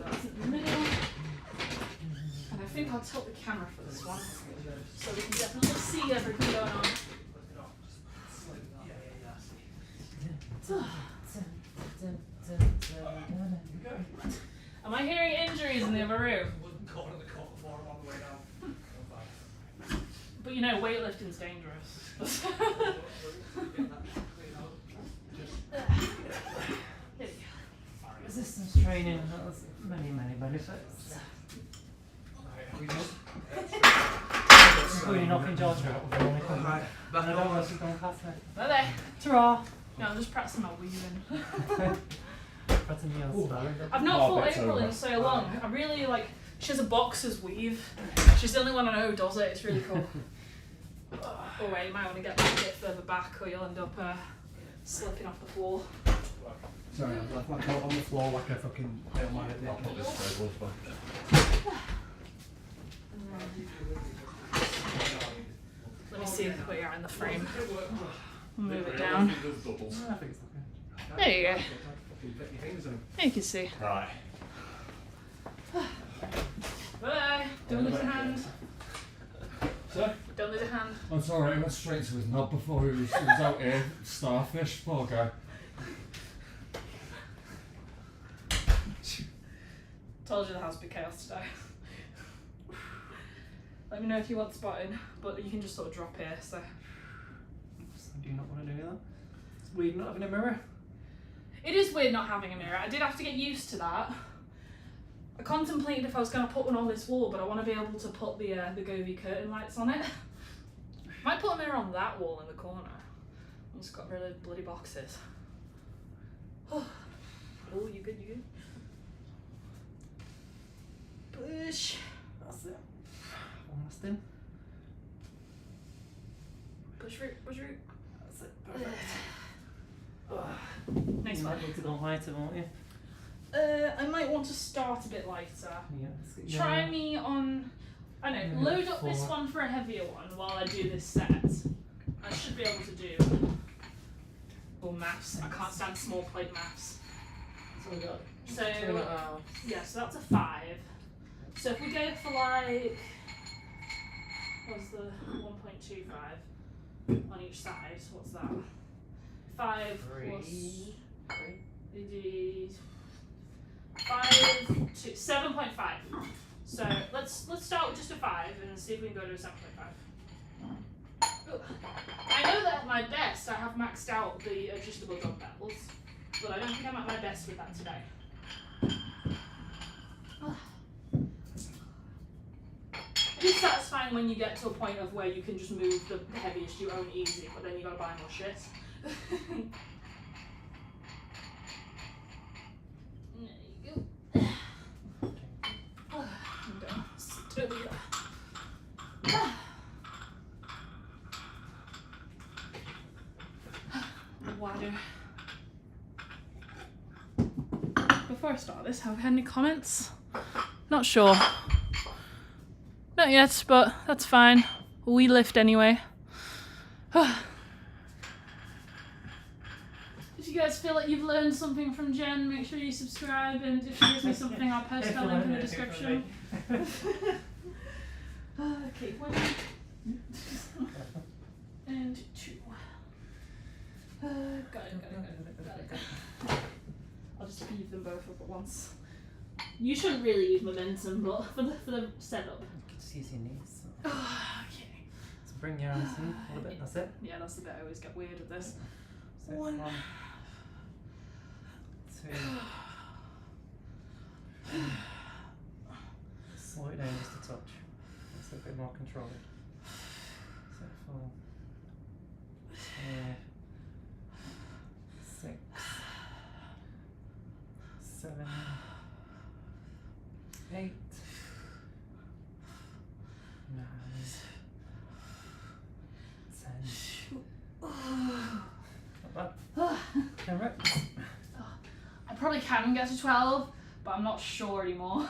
That's in the middle. And I think I'll tilt the camera for this one, so we can definitely see everything going on. Am I hearing injuries in the other room? But you know, weightlifting's dangerous. Resistance training has many benefits. Including knocking Georgia out with only coming. Right, back I don't on. know if she's going past me. Are they? Ta-ra! No, I'm just practicing my weaving. Pressing the other I've not Oh, fought bits April over. in so long. I really like. She has a boxer's weave. She's the only one I know who does it. It's really cool. Oh wait, you might want to get that a bit further back, or you'll end up slipping off the floor. Sorry, I've left my coat on the floor like a fucking tailman at the I'll put this table back. Let me see where you are in the frame. Move it down. There's doubles. I think it's okay. There you go. There you can see. Right. Bye. Don't lose a hand. Sir? Don't lose a hand. I'm sorry, I went straight to his knob before he was out here. Starfish, poor guy. Told you the house would be chaos today. Let me know if you want spotting, but you can just sort of drop here, so. Do you not want to do that? It's weird not having a mirror. It is weird not having a mirror. I did have to get used to that. I contemplated if I was going to put one on this wall, but I want to be able to put the Govee curtain lights on it. Might put a mirror on that wall in the corner. I just got rid of the bloody boxes. Oh, you good, you good? Push. That's it. Almost in. Push root, push root. That's it. Perfect. Nice You one. might need to go lighter, won't you? I might want to start a bit lighter. Yeah. let's get you Try on. me on, I don't know, Maybe load up this 4. one for a heavier one while I do this set. I should be able to do, or maths, I can't stand small plate maths. So we got So, 2.5. yeah, so that's a 5. So if we go for like, what's the 1.25 on each side, so what's that? 5 plus, it is 7.5. So let's start with just a 5 and see if we can go to a 7.5. I know that at my best I have maxed out the adjustable dumbbells, but I don't think I'm at my best with that today. It is satisfying when you get to a point of where you can just move the heaviest you own easy, but then you gotta buy more shit. There you go. before I start this, have we had any comments? Not sure. Not yet, but that's fine. We lift anyway. If you guys feel like you've learned something from Jen, make sure you subscribe, and if she gives me something, I'll post her link in the description. Okay, 1 and 2. Got it. I'll just speed them both up at once. You shouldn't really use momentum, but for the setup. You can just use your knees. Okay. So bring your arms in a little bit, that's it. Yeah, that's the bit I always get weird at this. So 1, 1, 2. Slow it down just a touch. It's a bit more controlled. So 4, 5, 6, 7, 8, 9, 10. Not bad. 10 reps. I probably can get to 12, but I'm not sure anymore.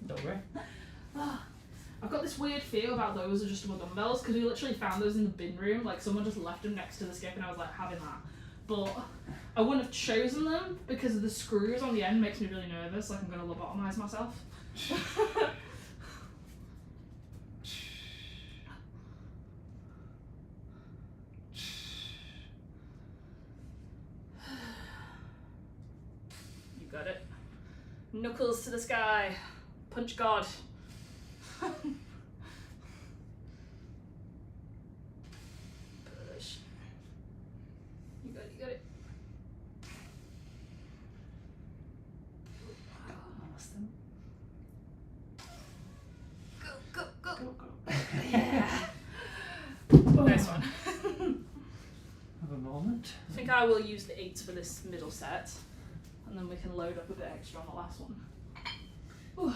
Don't worry. I've got this weird feel about those adjustable dumbbells because we literally found those in the bin room. Like someone just left them next to the skip and I was like having that. But I wouldn't have chosen them because of the screws on the end makes me really nervous. Like I'm going to lobotomize myself. You got it. Knuckles to the sky. Punch God. Push. You got it. Almost done. Go. Go. Yeah. Nice one. Have a moment. I think I will use the 8s for this middle set, and then we can load up a bit extra on the last one. Ooh.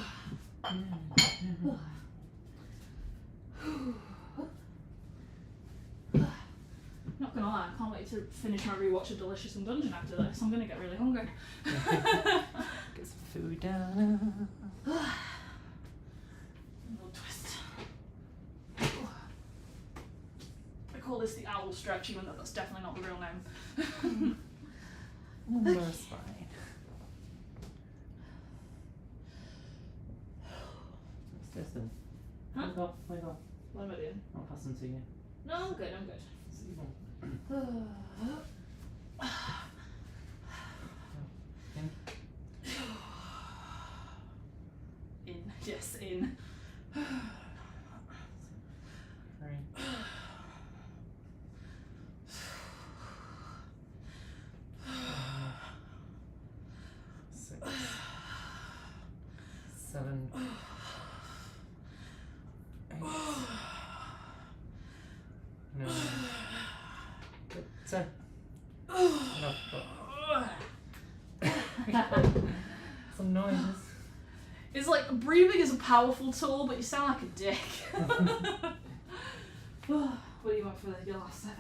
Not gonna lie, I can't wait to finish my rewatch of Delicious in Dungeon after this. I'm gonna get really hungry. Get some food down. A little twist. I call this the owl stretch, even though that's definitely not the real name. That's fine. What's this then? Huh? Leg off. What am I doing? I'll pass them to you. No, I'm good. So you won't. In. In. Yes, in. 3, 6, 7, 8, 9, 10. No, some noises. It's like breathing is a powerful tool, but you sound like a dick. What do you want for your last set?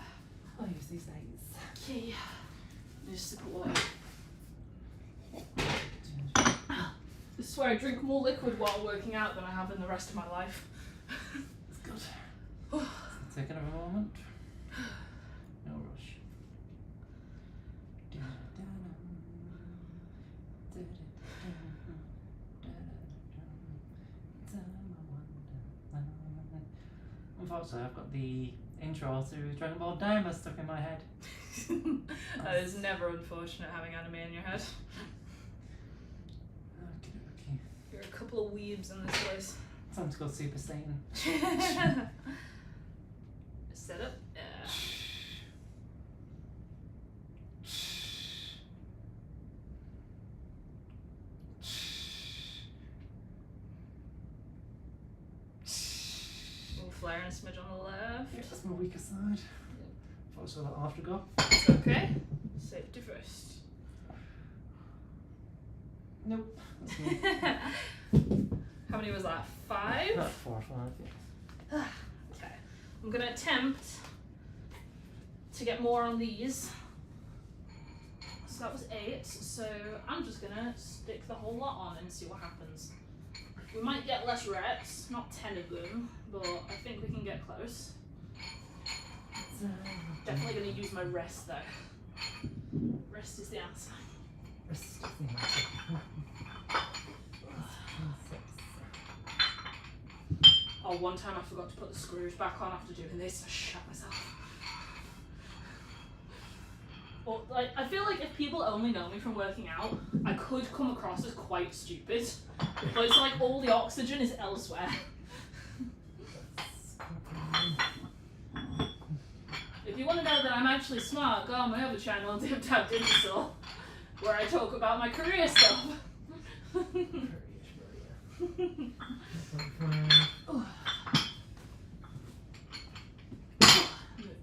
I'll use these days. Okay. Just sip of water. This is where I drink more liquid while working out than I have in the rest of my life. It's good. Take another moment. No rush. Unfortunately, I've got the intro to Dragon Ball Daima stuck in my head. That is never unfortunate having anime in your head. Okay. You're a couple of weebs in this place. Time to go Super Saiyan. Set up. Yeah. Little flare and a smidge on the left. Yeah, that's my weaker side. Unfortunately, I'll have to go. It's okay. Safety first. Nope. That's me. How many was that? 5? Not 4 or 5, yeah. Okay. I'm going to attempt to get more on these. So that was 8. So I'm just gonna stick the whole lot on and see what happens. We might get less reps, not 10 of them, but I think we can get close. Definitely gonna use my rest though. Rest is the answer. Rest is the answer. Oh, one time I forgot to put the screws back on after doing this. I shot myself. Well, like, I feel like if people only know me from working out, I could come across as quite stupid. But it's like all the oxygen is elsewhere. If you want to know that I'm actually smart, go on my other channel, Dip Tap Digital, where I talk about my career stuff. Move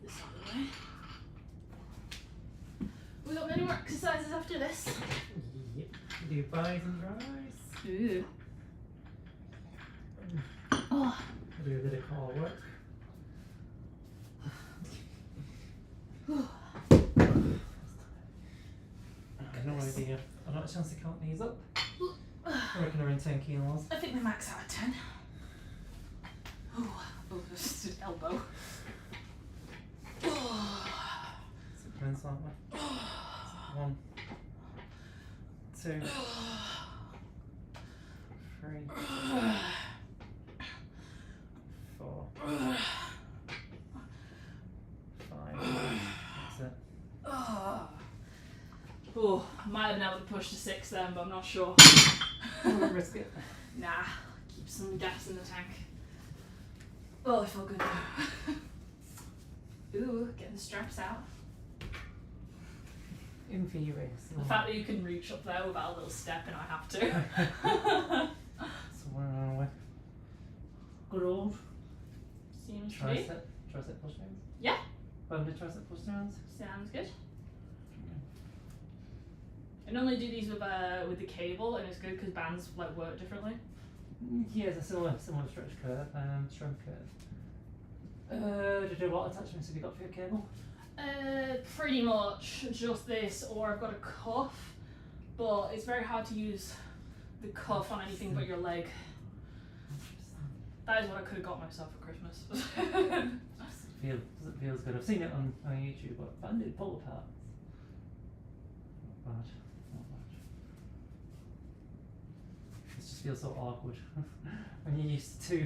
this out of the way. We got many more exercises after this. Yep. Do buys and dries. Ooh. Oh. Do a bit of core work. I have no idea. I've not a chance to count these up. I reckon around 10 kilos. I think we max out at 10. Oh, just an elbow. Sequence, aren't we? 1, 2, 3, 4, 5. That's it. Oh, might have been able to push to 6 then, but I'm not sure. Don't risk it. Nah, keep some gas in the tank. Oh, I feel good though. Ooh, getting the straps out. Infurious. The fact that you can reach up there without a little step and I have to. So where are we? Good old Seems to be. tricep push downs? Yeah. Bundle tricep push downs? Sounds good. I normally do these with the cable, and it's good because bands like work differently. Yeah, it's a similar stretch curve, strength curve. What attachments have you got for your cable? Pretty much just this, or I've got a cuff, but it's very hard to use the cuff on anything but your leg. That is what I could have got myself for Christmas. Does it feel good? I've seen it on YouTube, but banded pull apart. Not bad. It just feels so awkward when you're used to.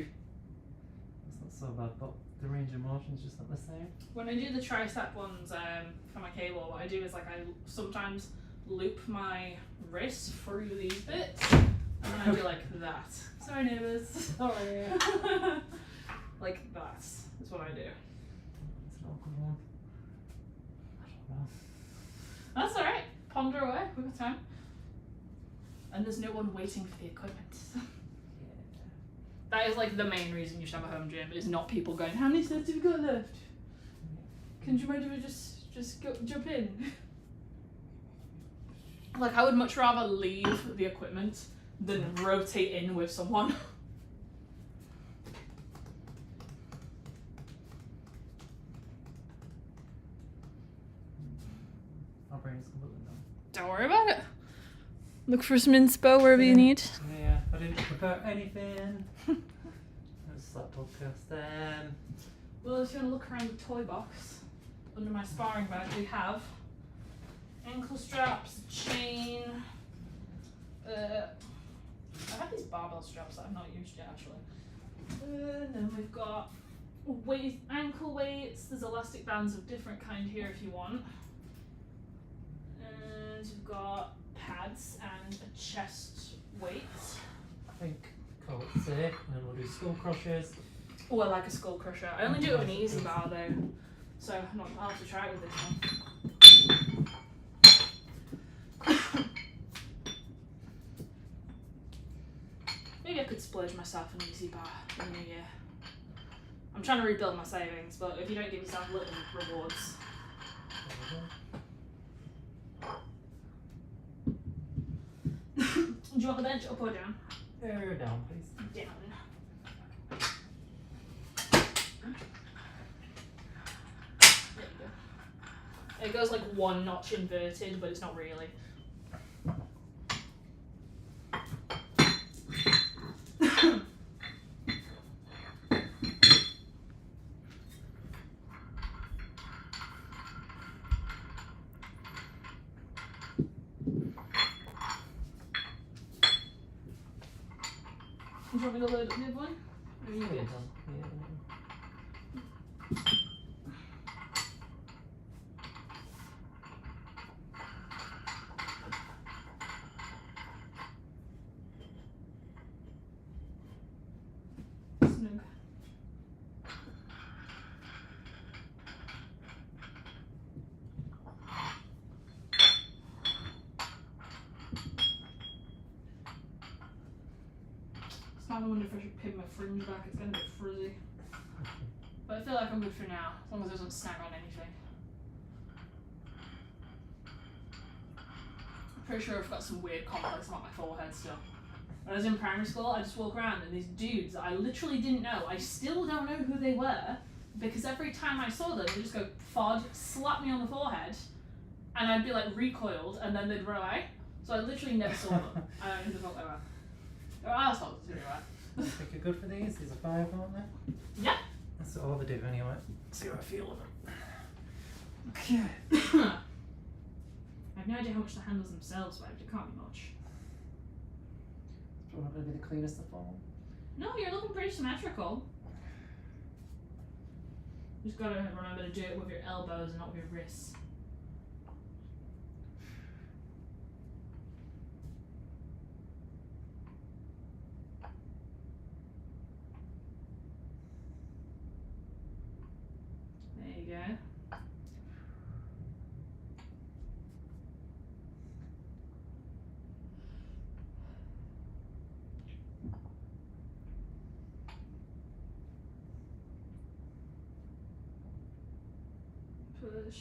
It's not so bad, but the range of motion is just not the same. When I do the tricep ones for my cable, what I do is like I sometimes loop my wrist through these bits, and then I do like that. Sorry neighbours. Sorry. Like that is what I do. It's an awkward one. I don't know. That's alright. Ponder away, we've got time. And there's no one waiting for the equipment. That is like the main reason you should have a home gym, is not people going, how many steps have you got left? Can you mind if I just go jump in? Like I would much rather leave the equipment than rotate in with someone. My brain's completely numb. Don't worry about it. Look for some inspo wherever you need. Yeah, I didn't prepare anything. It's that podcast. Well, if you want to look around the toy box, under my sparring bag, we have ankle straps, chain. I have these barbell straps that I've not used yet, actually. And then we've got ankle weights. There's elastic bands of different kind here if you want. And we've got pads and a chest weight. I think call it safe, and then we'll do skull crushers. Oh, I like a skull crusher. I only do it with an easy bar though, so I'll have to try it with this one. Maybe I could splurge myself an easy bar in the new year. I'm trying to rebuild my savings, but if you don't give yourself little rewards. Do you want the bench up or down? Down, please. Down. There you go. It goes like one notch inverted, but it's not really. Do you want me to load up the other one? Or are you good? Snug. I wonder if I should pin my fringe back, it's getting a bit frizzy. But I feel like I'm good for now, as long as it doesn't snag on anything. I'm pretty sure I've got some weird complex about my forehead still. When I was in primary school, I just walk around and these dudes that I literally didn't know, I still don't know who they were, because every time I saw them, they'd just go fod, slap me on the forehead, and I'd be like recoiled, and then they'd run away. So I literally never saw them. I don't know who the fuck they were. They're assholes, anyway. I think you're good for these. These are 5, aren't they? Yeah. That's all they do anyway. See how I feel of them. Okay. I have no idea how much the handles themselves weigh, but it can't be much. It's probably going to be the cleanest of all. No, you're looking pretty symmetrical. You just gotta remember to do it with your elbows and not with your wrists. There you go. Push.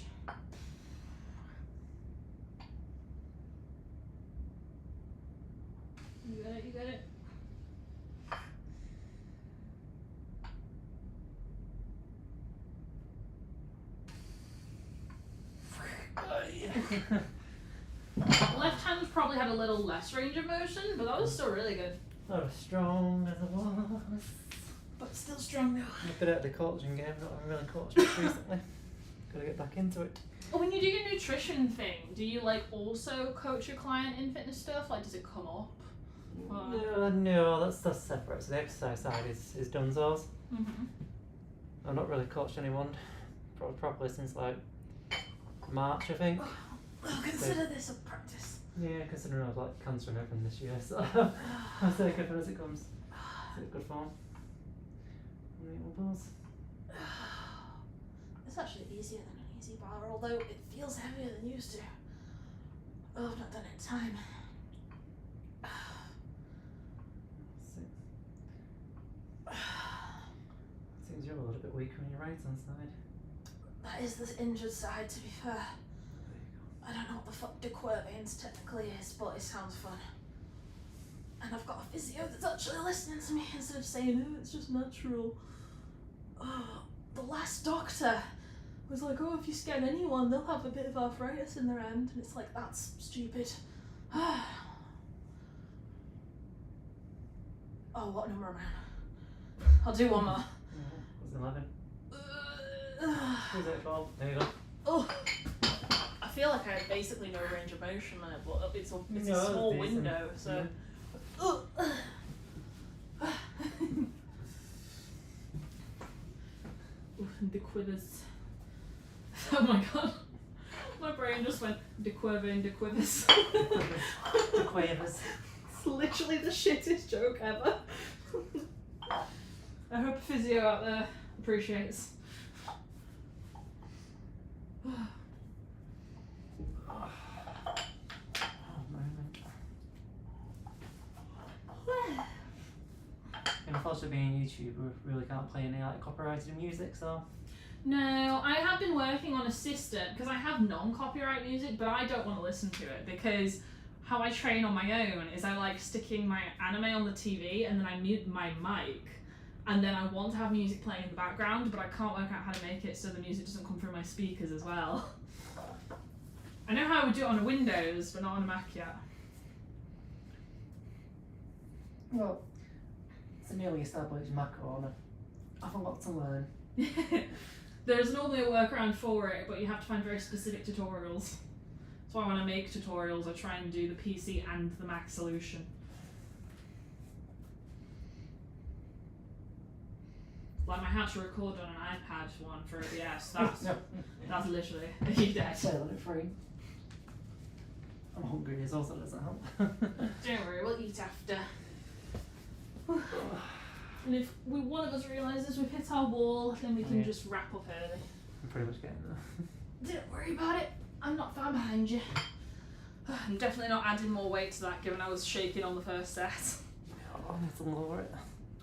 You got it, you got it. Left hand's probably had a little less range of motion, but that was still really good. Not as strong as I was. But still strong though. I'm a bit out of the coaching game, not having really coached much recently. Gotta get back into it. Oh, when you do your nutrition thing, do you like also coach your client in fitness stuff? Like, does it come up? No, that's separate. So the exercise side is Dunzo's. Mm-hmm. I've not really coached anyone properly since like March, I think. Well, consider this a practice. Yeah, considering I was like cancer and everything this year, so I'll take it as it comes. Is it good form? It's actually easier than an easy bar, although it feels heavier than used to. Oh, I've not done it in time. Seems you're a little bit weaker on your right hand side. That is the injured side, to be fair. There I don't know what the fuck de Quervain's technically is, but it sounds fun. And I've got a physio that's actually listening to me instead of saying, oh, it's just natural. Oh, the last doctor was like, oh, if you scan anyone, they'll have a bit of arthritis in their end. And it's like, that's stupid. Oh, what number am I on? I'll do one more. It was 11. Who's it 12? There you go. Oh, I feel like I have basically no range of motion there, but it's a No, small it's decent. window, so. Yeah. Ooh, the quivers. Oh my god. My brain just went de Quervain, de quivers. The quavers. It's literally the shittest joke ever. I hope a physio out there appreciates. And unfortunately being a YouTuber, we really can't play any like copyrighted music, so No, I have been working on a system because I have non-copyright music, but I don't want to listen to it because how I train on my own is I like sticking my anime on the TV and then I mute my mic and then I want to have music playing in the background, but I can't work out how to make it so the music doesn't come through my speakers as well. I know how I would do it on a Windows, but not on a Mac yet. Well, it's a newly established macro and I've a lot to learn. There's normally a workaround for it, but you have to find very specific tutorials. That's why when I make tutorials, I try and do the PC and the Mac solution. Like my how to record on an iPad one for OBS, that's literally a huge day. Sale it free. I'm hungry as well, so doesn't help. Don't worry, we'll eat after. And if one of us realises we've hit our wall, then we can just wrap up early. I'm pretty much getting there. Don't worry about it. I'm not far behind you. I'm definitely not adding more weight to that, given I was shaking on the first set. Oh, I need to lower it.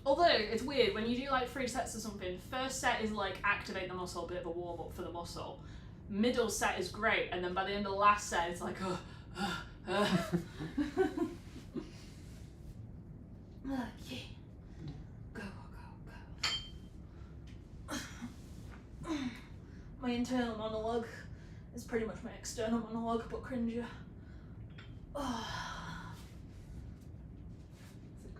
Although, it's weird, when you do like 3 sets or something, first set is like activate the muscle, a bit of a warm up for the muscle. Middle set is great, and then by the end of the last set, it's like, Okay. Go. My internal monologue is pretty much my external monologue, but cringier. Is it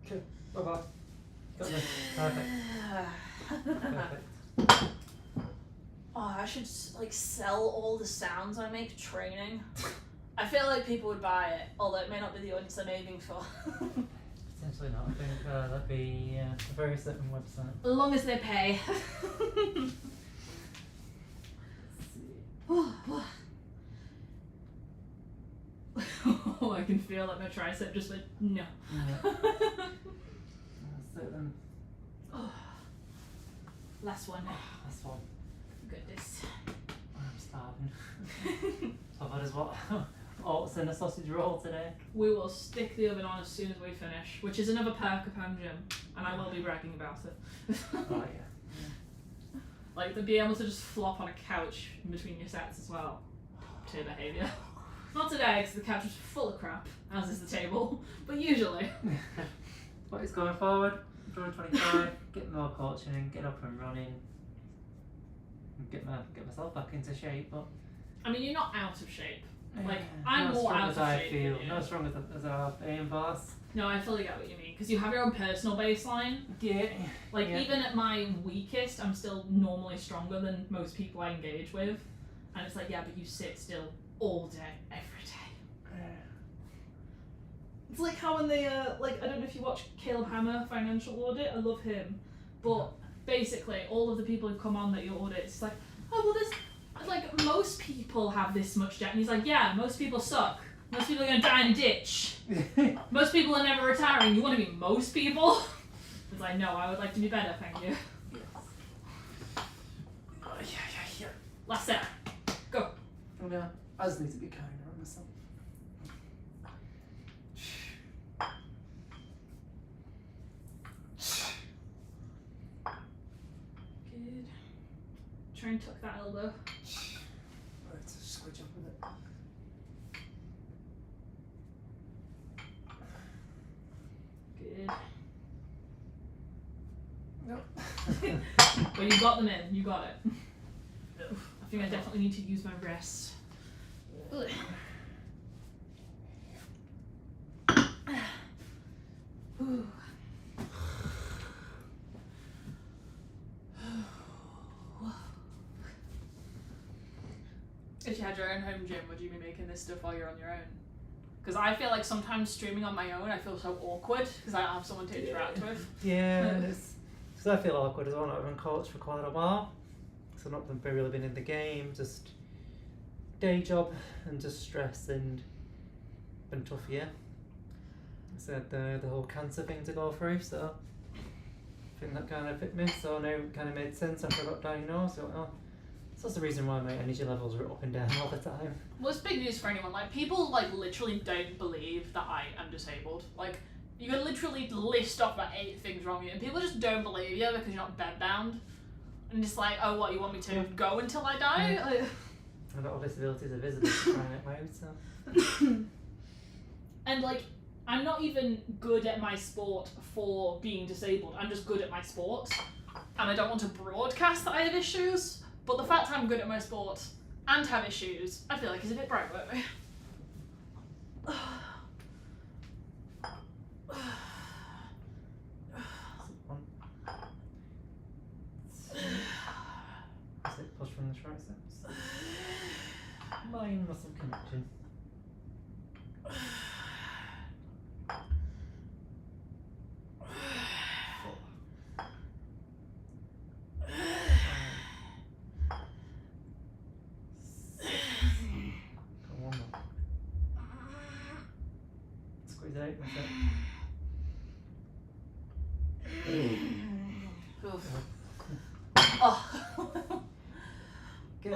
good? Bye-bye. Got this. Perfect. Perfect. Oh, I should like sell all the sounds I make training. I feel like people would buy it, although it may not be the audience I'm aiming for. Potentially not. I think that'd be a very certain website. As long as they pay. Oh, I can feel like my tricep just went, no. Yeah. So then, Last one. that's one. Goodness. I'm starving. So that is what? Oats and a sausage roll today. We will stick the oven on as soon as we finish, which is another perk of home gym, and I will be bragging about it. Oh yeah. Like, to be able to just flop on a couch in between your sets as well. Tier behaviour. Not today, because the couch is full of crap, as is the table, but usually. What is going forward? Drawing 25, get more coaching in, get up and running, and get myself back into shape. But I mean, you're not out of shape. Like, yeah, I'm not more strong out as of I shape feel, than you. not as strong as I am, boss. No, I fully get what you mean, because you have your own personal baseline. Yeah. Like, Yeah. even at my weakest, I'm still normally stronger than most people I engage with. And it's like, yeah, but you sit still all day, every day. It's like how when they, like, I don't know if you watch Caleb Hammer, Financial Audit, I love him. But basically, all of the people who come on that you audit, it's like, oh, well, there's, like, most people have this much debt. And he's like, yeah, most people suck. Most people are going to die in a ditch. Most people are never retiring. You want to be most people? It's like, no, I would like to be better, thank you. Yeah. Last set. Go. Yeah. I just need to be kinder on myself. Good. Try and tuck that elbow. Let's just switch up with it. Good. Nope. Well, you got them in. You got it. I think I definitely need to use my wrist. Ugh. Ooh. If you had your own home gym, would you be making this stuff while you're on your own? Because I feel like sometimes streaming on my own, I feel so awkward because I don't have someone to interact with. Yeah, it's because I feel awkward as well. Not having coached for quite a while, so not really been in the game. Just day job and just stress and been a tough year. I said the whole cancer thing to go through, so I think that kind of fit me. So now it kind of made sense after I got diagnosed. So, oh, So that's the reason why my energy levels are up and down all the time. Well, it's big news for anyone. Like, people, like, literally don't believe that I am disabled. Like, you can literally list off about 8 things wrong with you, and people just don't believe you because you're not bedbound. And just like, oh, what, you want me to go until I die? Like, A lot of disabilities are visible trying at my own self. and, like, I'm not even good at my sport for being disabled. I'm just good at my sport. And I don't want to broadcast that I have issues. But the fact I'm good at my sport and have issues, I feel like is a bit bright-worthy. Push from the triceps. Mind muscle connection. One more. Squeeze out, that's it. Oof. Oh. Good.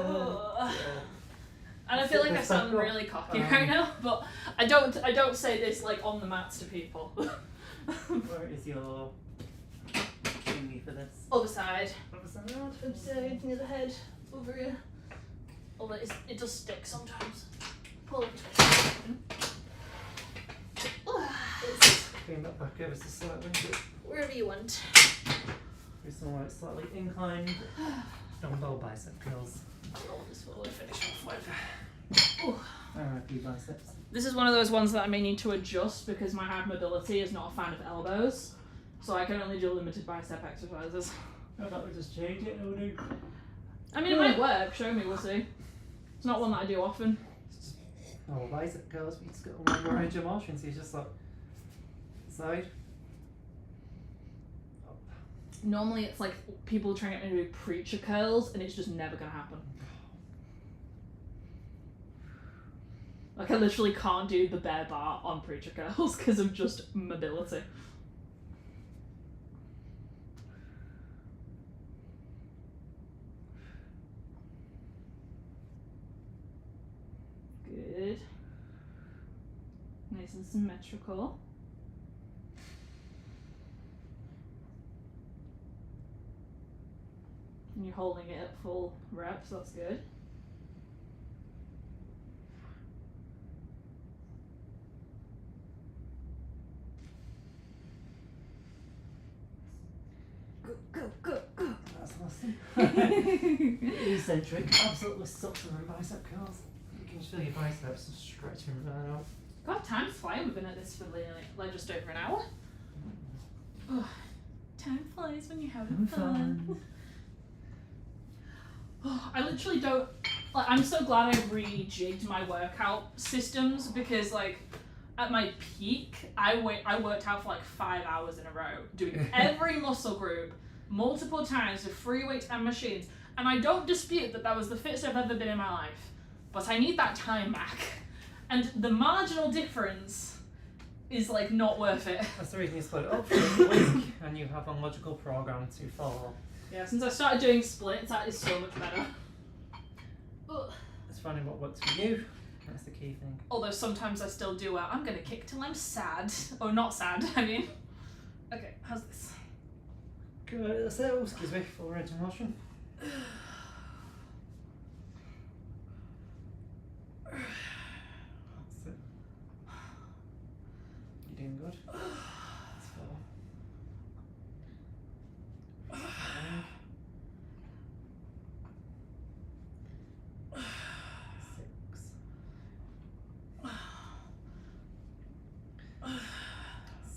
And I feel like I sound really cocky right now, but I don't say this like on the mats to people. Where is your thingy for this? Other side. Other side? Other side, near the head. Over here. Although it does stick sometimes. Pull it. Bring that back ever so slightly. Wherever you want. Do some like slightly inclined dumbbell bicep curls. Roll this forward, finish off with. RIP biceps. This is one of those ones that I may need to adjust because my hand mobility is not a fan of elbows. So I can only do limited bicep exercises. I thought we'd just change it, no, no. I mean, it might work. Show me, we'll see. It's not one that I do often. Oh, bicep curls, but you just got one more range of motion, so you just like side. Up. Normally it's like people trying to get me to do preacher curls and it's just never gonna happen. Like I literally can't do the bear bar on preacher curls because of just mobility. Good. Nice and symmetrical. And you're holding it at full reps, that's good. Go, go, go, go. That's awesome. Eccentric, absolutely sucks on bicep curls. You can just feel your biceps stretching right out. God, time's flying. We've been at this for like just over an hour. Oh, time flies when you're having fun. Oh, I literally don't. Like, I'm so glad I rejigged my workout systems because, like, at my peak, I worked out for like 5 hours in a row, doing every muscle group multiple times with free weights and machines. And I don't dispute that that was the fittest I've ever been in my life, but I need that time back. And the marginal difference is like not worth it. That's the reason you split it up for a week and you have a logical program to follow. Yeah, since I started doing splits, that is so much better. Ugh. It's finding what works for you. That's the key thing. Although sometimes I still do I'm gonna kick till I'm sad. Or not sad, I mean. Okay, how's this? Good, that's it. Excuse me, full range of motion. That's it. You're doing good. That's 4. 5. 6.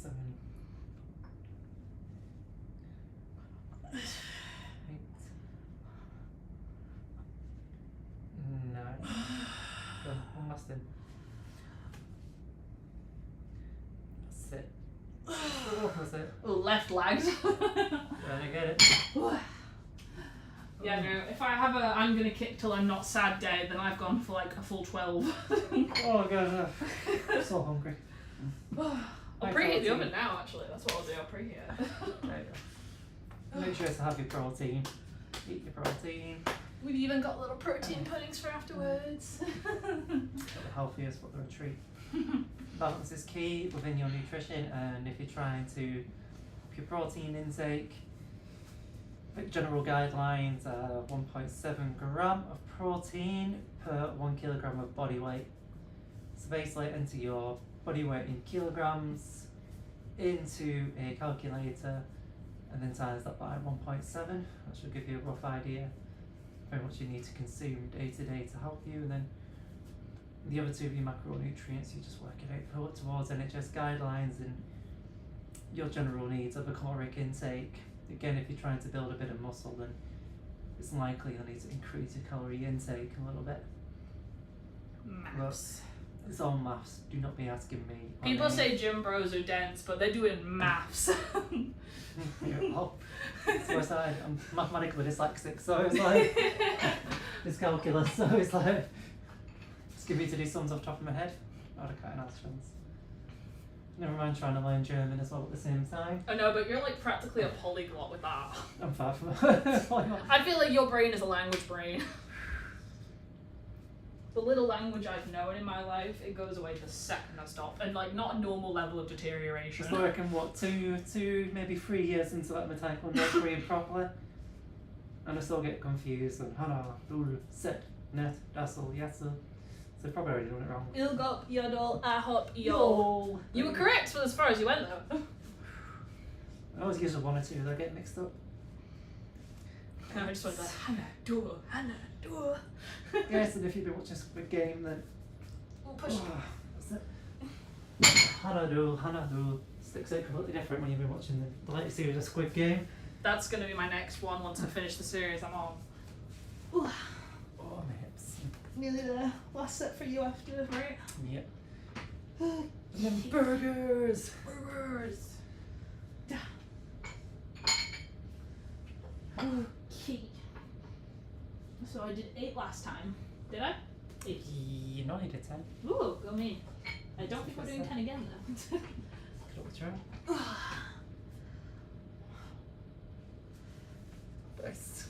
7. 8. 9. Done. One last in. That's it. Oh, that's it. Oh, left lagged. Gonna get it. Yeah, no, if I have a I'm gonna kick till I'm not sad day, then I've gone for like a full 12. Oh god, I'm so hungry. I'll preheat the oven now, actually. That's what I'll do. I'll preheat it. There you go. Make sure to have your protein. Eat your protein. We've even got little protein puddings for afterwards. The healthiest for the retreat. Balance is key within your nutrition, and if you're trying to up your protein intake, general guidelines are 1.7 gram of protein per 1 kilogram of body weight. So basically enter your body weight in kilograms into a calculator and then times that by 1.7. That should give you a rough idea of how much you need to consume day to day to help you, and then the other two of your macronutrients, you just work it out towards NHS guidelines and your general needs of a caloric intake. Again, if you're trying to build a bit of muscle, then it's likely you'll need to increase your calorie intake a little bit. Maths. But it's all maths. Do not be asking me. People say gym bros are dense, but they're doing maths. Oh, so I started, I'm mathematically dyslexic, so it's like it's calculus, so it's like just give me to do sums off the top of my head. I'd have cut an ass chance. Never mind trying to learn German as well at the same time. I know, but you're like practically a polyglot with that. I'm far from I feel like your brain is a language brain. The little language I've known in my life, it goes away the second I stop, and like not a normal level of deterioration. Just working what, two, maybe 3 years into like my taekwondo career properly, and I still get confused and hana, dul, set, net, dassel, yassel. So I've probably already done it wrong. Ilgop, yodel, ahop, yol. You were correct for as far as you went though. I always use one or two that get mixed up. I just went like, Hannah, do, Hannah, do. Yes, and if you've been watching Squid Game, then Oh, push. that's it. Hanadu sticks out completely different when you've been watching the latest series of Squid Game. That's gonna be my next one once I finish the series I'm on. Oh, my hips. Nearly there. Last set for you after, right? Yep. And then burgers. Burgers. Okay. So I did 8 last time. Did I? 8. You know you did 10. Ooh, go me. I don't think we're doing 10 again though. Good old try. Nice.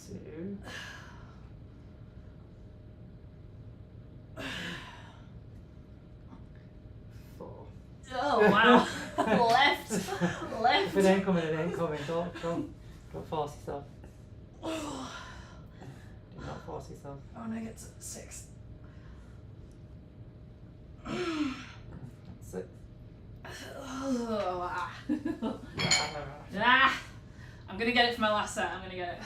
2. Oh wow. Left. If it ain't coming, it ain't coming. Don't force yourself. Do not force yourself. Oh, and I get to 6. That's it. Oh, ah. I'm gonna get it for my last set. I'm gonna get it.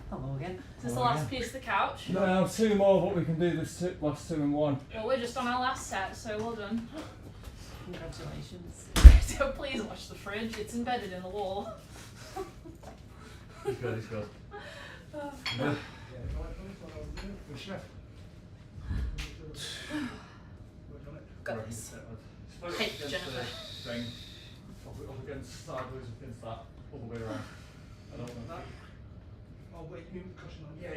Hello again. Is this the last piece of the couch? No, 2 more, but we can do this last 2 in 1. Well, we're just on our last set, so well done. Congratulations. So please watch the fridge. It's embedded in the wall. He's good, he's good. Yeah. Good chef. Got this. Hey, Jennifer. Thing. Up against sideways against that, all the way around. I don't know. Oh wait, you mean the cushion on? Yeah,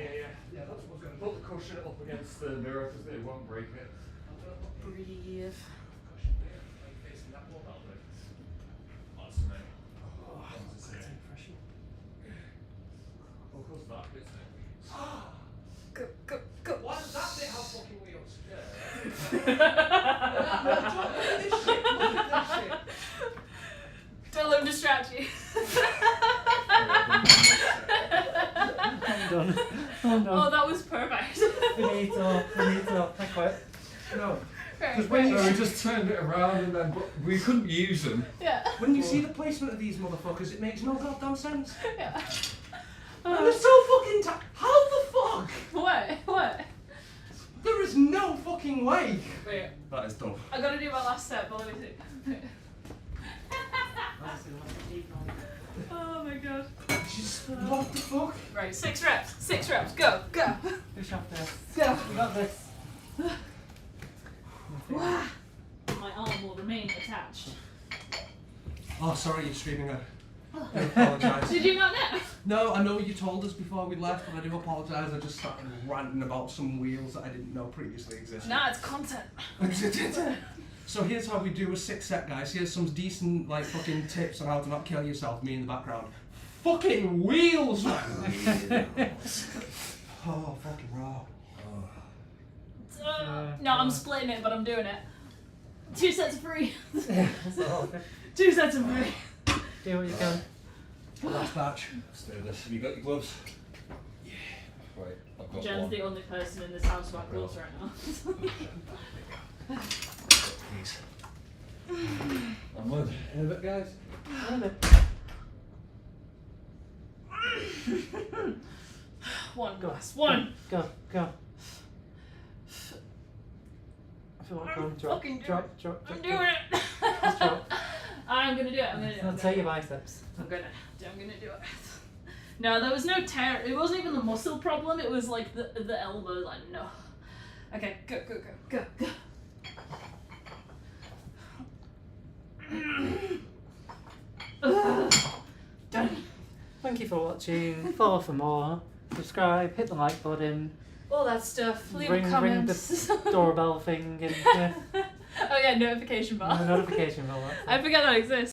that's what I was going to put the cushion up against the mirror because it won't break it. Breathe. Cushion there, like facing that wall. That'll do. That's me. Oh, Once it's here. Of course that bit's it. Go, go, go. Why does that bit have fucking wheels? Don't let him distract you. I'm done. I'm done. Oh, that was perfect. Finito. I quit. No, Right, because when right. we just turned it around and then but we couldn't use them. Yeah. When you see the placement of these motherfuckers, it makes no goddamn sense. Yeah. And they're so fucking how the fuck? What? There is no fucking way. Wait, That is dumb. I gotta do my last step, but let me see. Oh my god. Just what the fuck? Right, 6 reps. 6 reps. Go. Push off this. Go. You got this. Wow. My arm will remain attached. Oh, sorry, you're streaming it. I apologise. Did you not know? No, I know you told us before we left, but I do apologise. I just started ranting about some wheels that I didn't know previously existed. Nah, it's content. So here's how we do a 6 set, guys. Here's some decent, like, fucking tips on how to not kill yourself. Me in the background. Fucking wheels, man. Oh, fucking raw. No, I'm splitting it, but I'm doing it. 2 sets of 3. So, 2 sets of 3. do what you can. Last batch. Let's do this. Have you got your gloves? Yeah. Right, I've got Jen's one. the only person in this house without gloves right now. Please. I'm with. In a bit, guys. One Go. glass. One. Go. I feel like I'm Fucking do drop. I'm doing it. Just drop. I'm gonna do it. I'm gonna do it. I'll tell your biceps. I'm gonna do it. No, there was no tear. It wasn't even the muscle problem. It was like the elbow. Like no. Okay, go. Done. Thank you for watching. Follow for more. Subscribe. Hit the like button. All that stuff. Leave ring a comment. the doorbell thing and yeah, Oh yeah, notification bar. the notification bell. I forget that exists.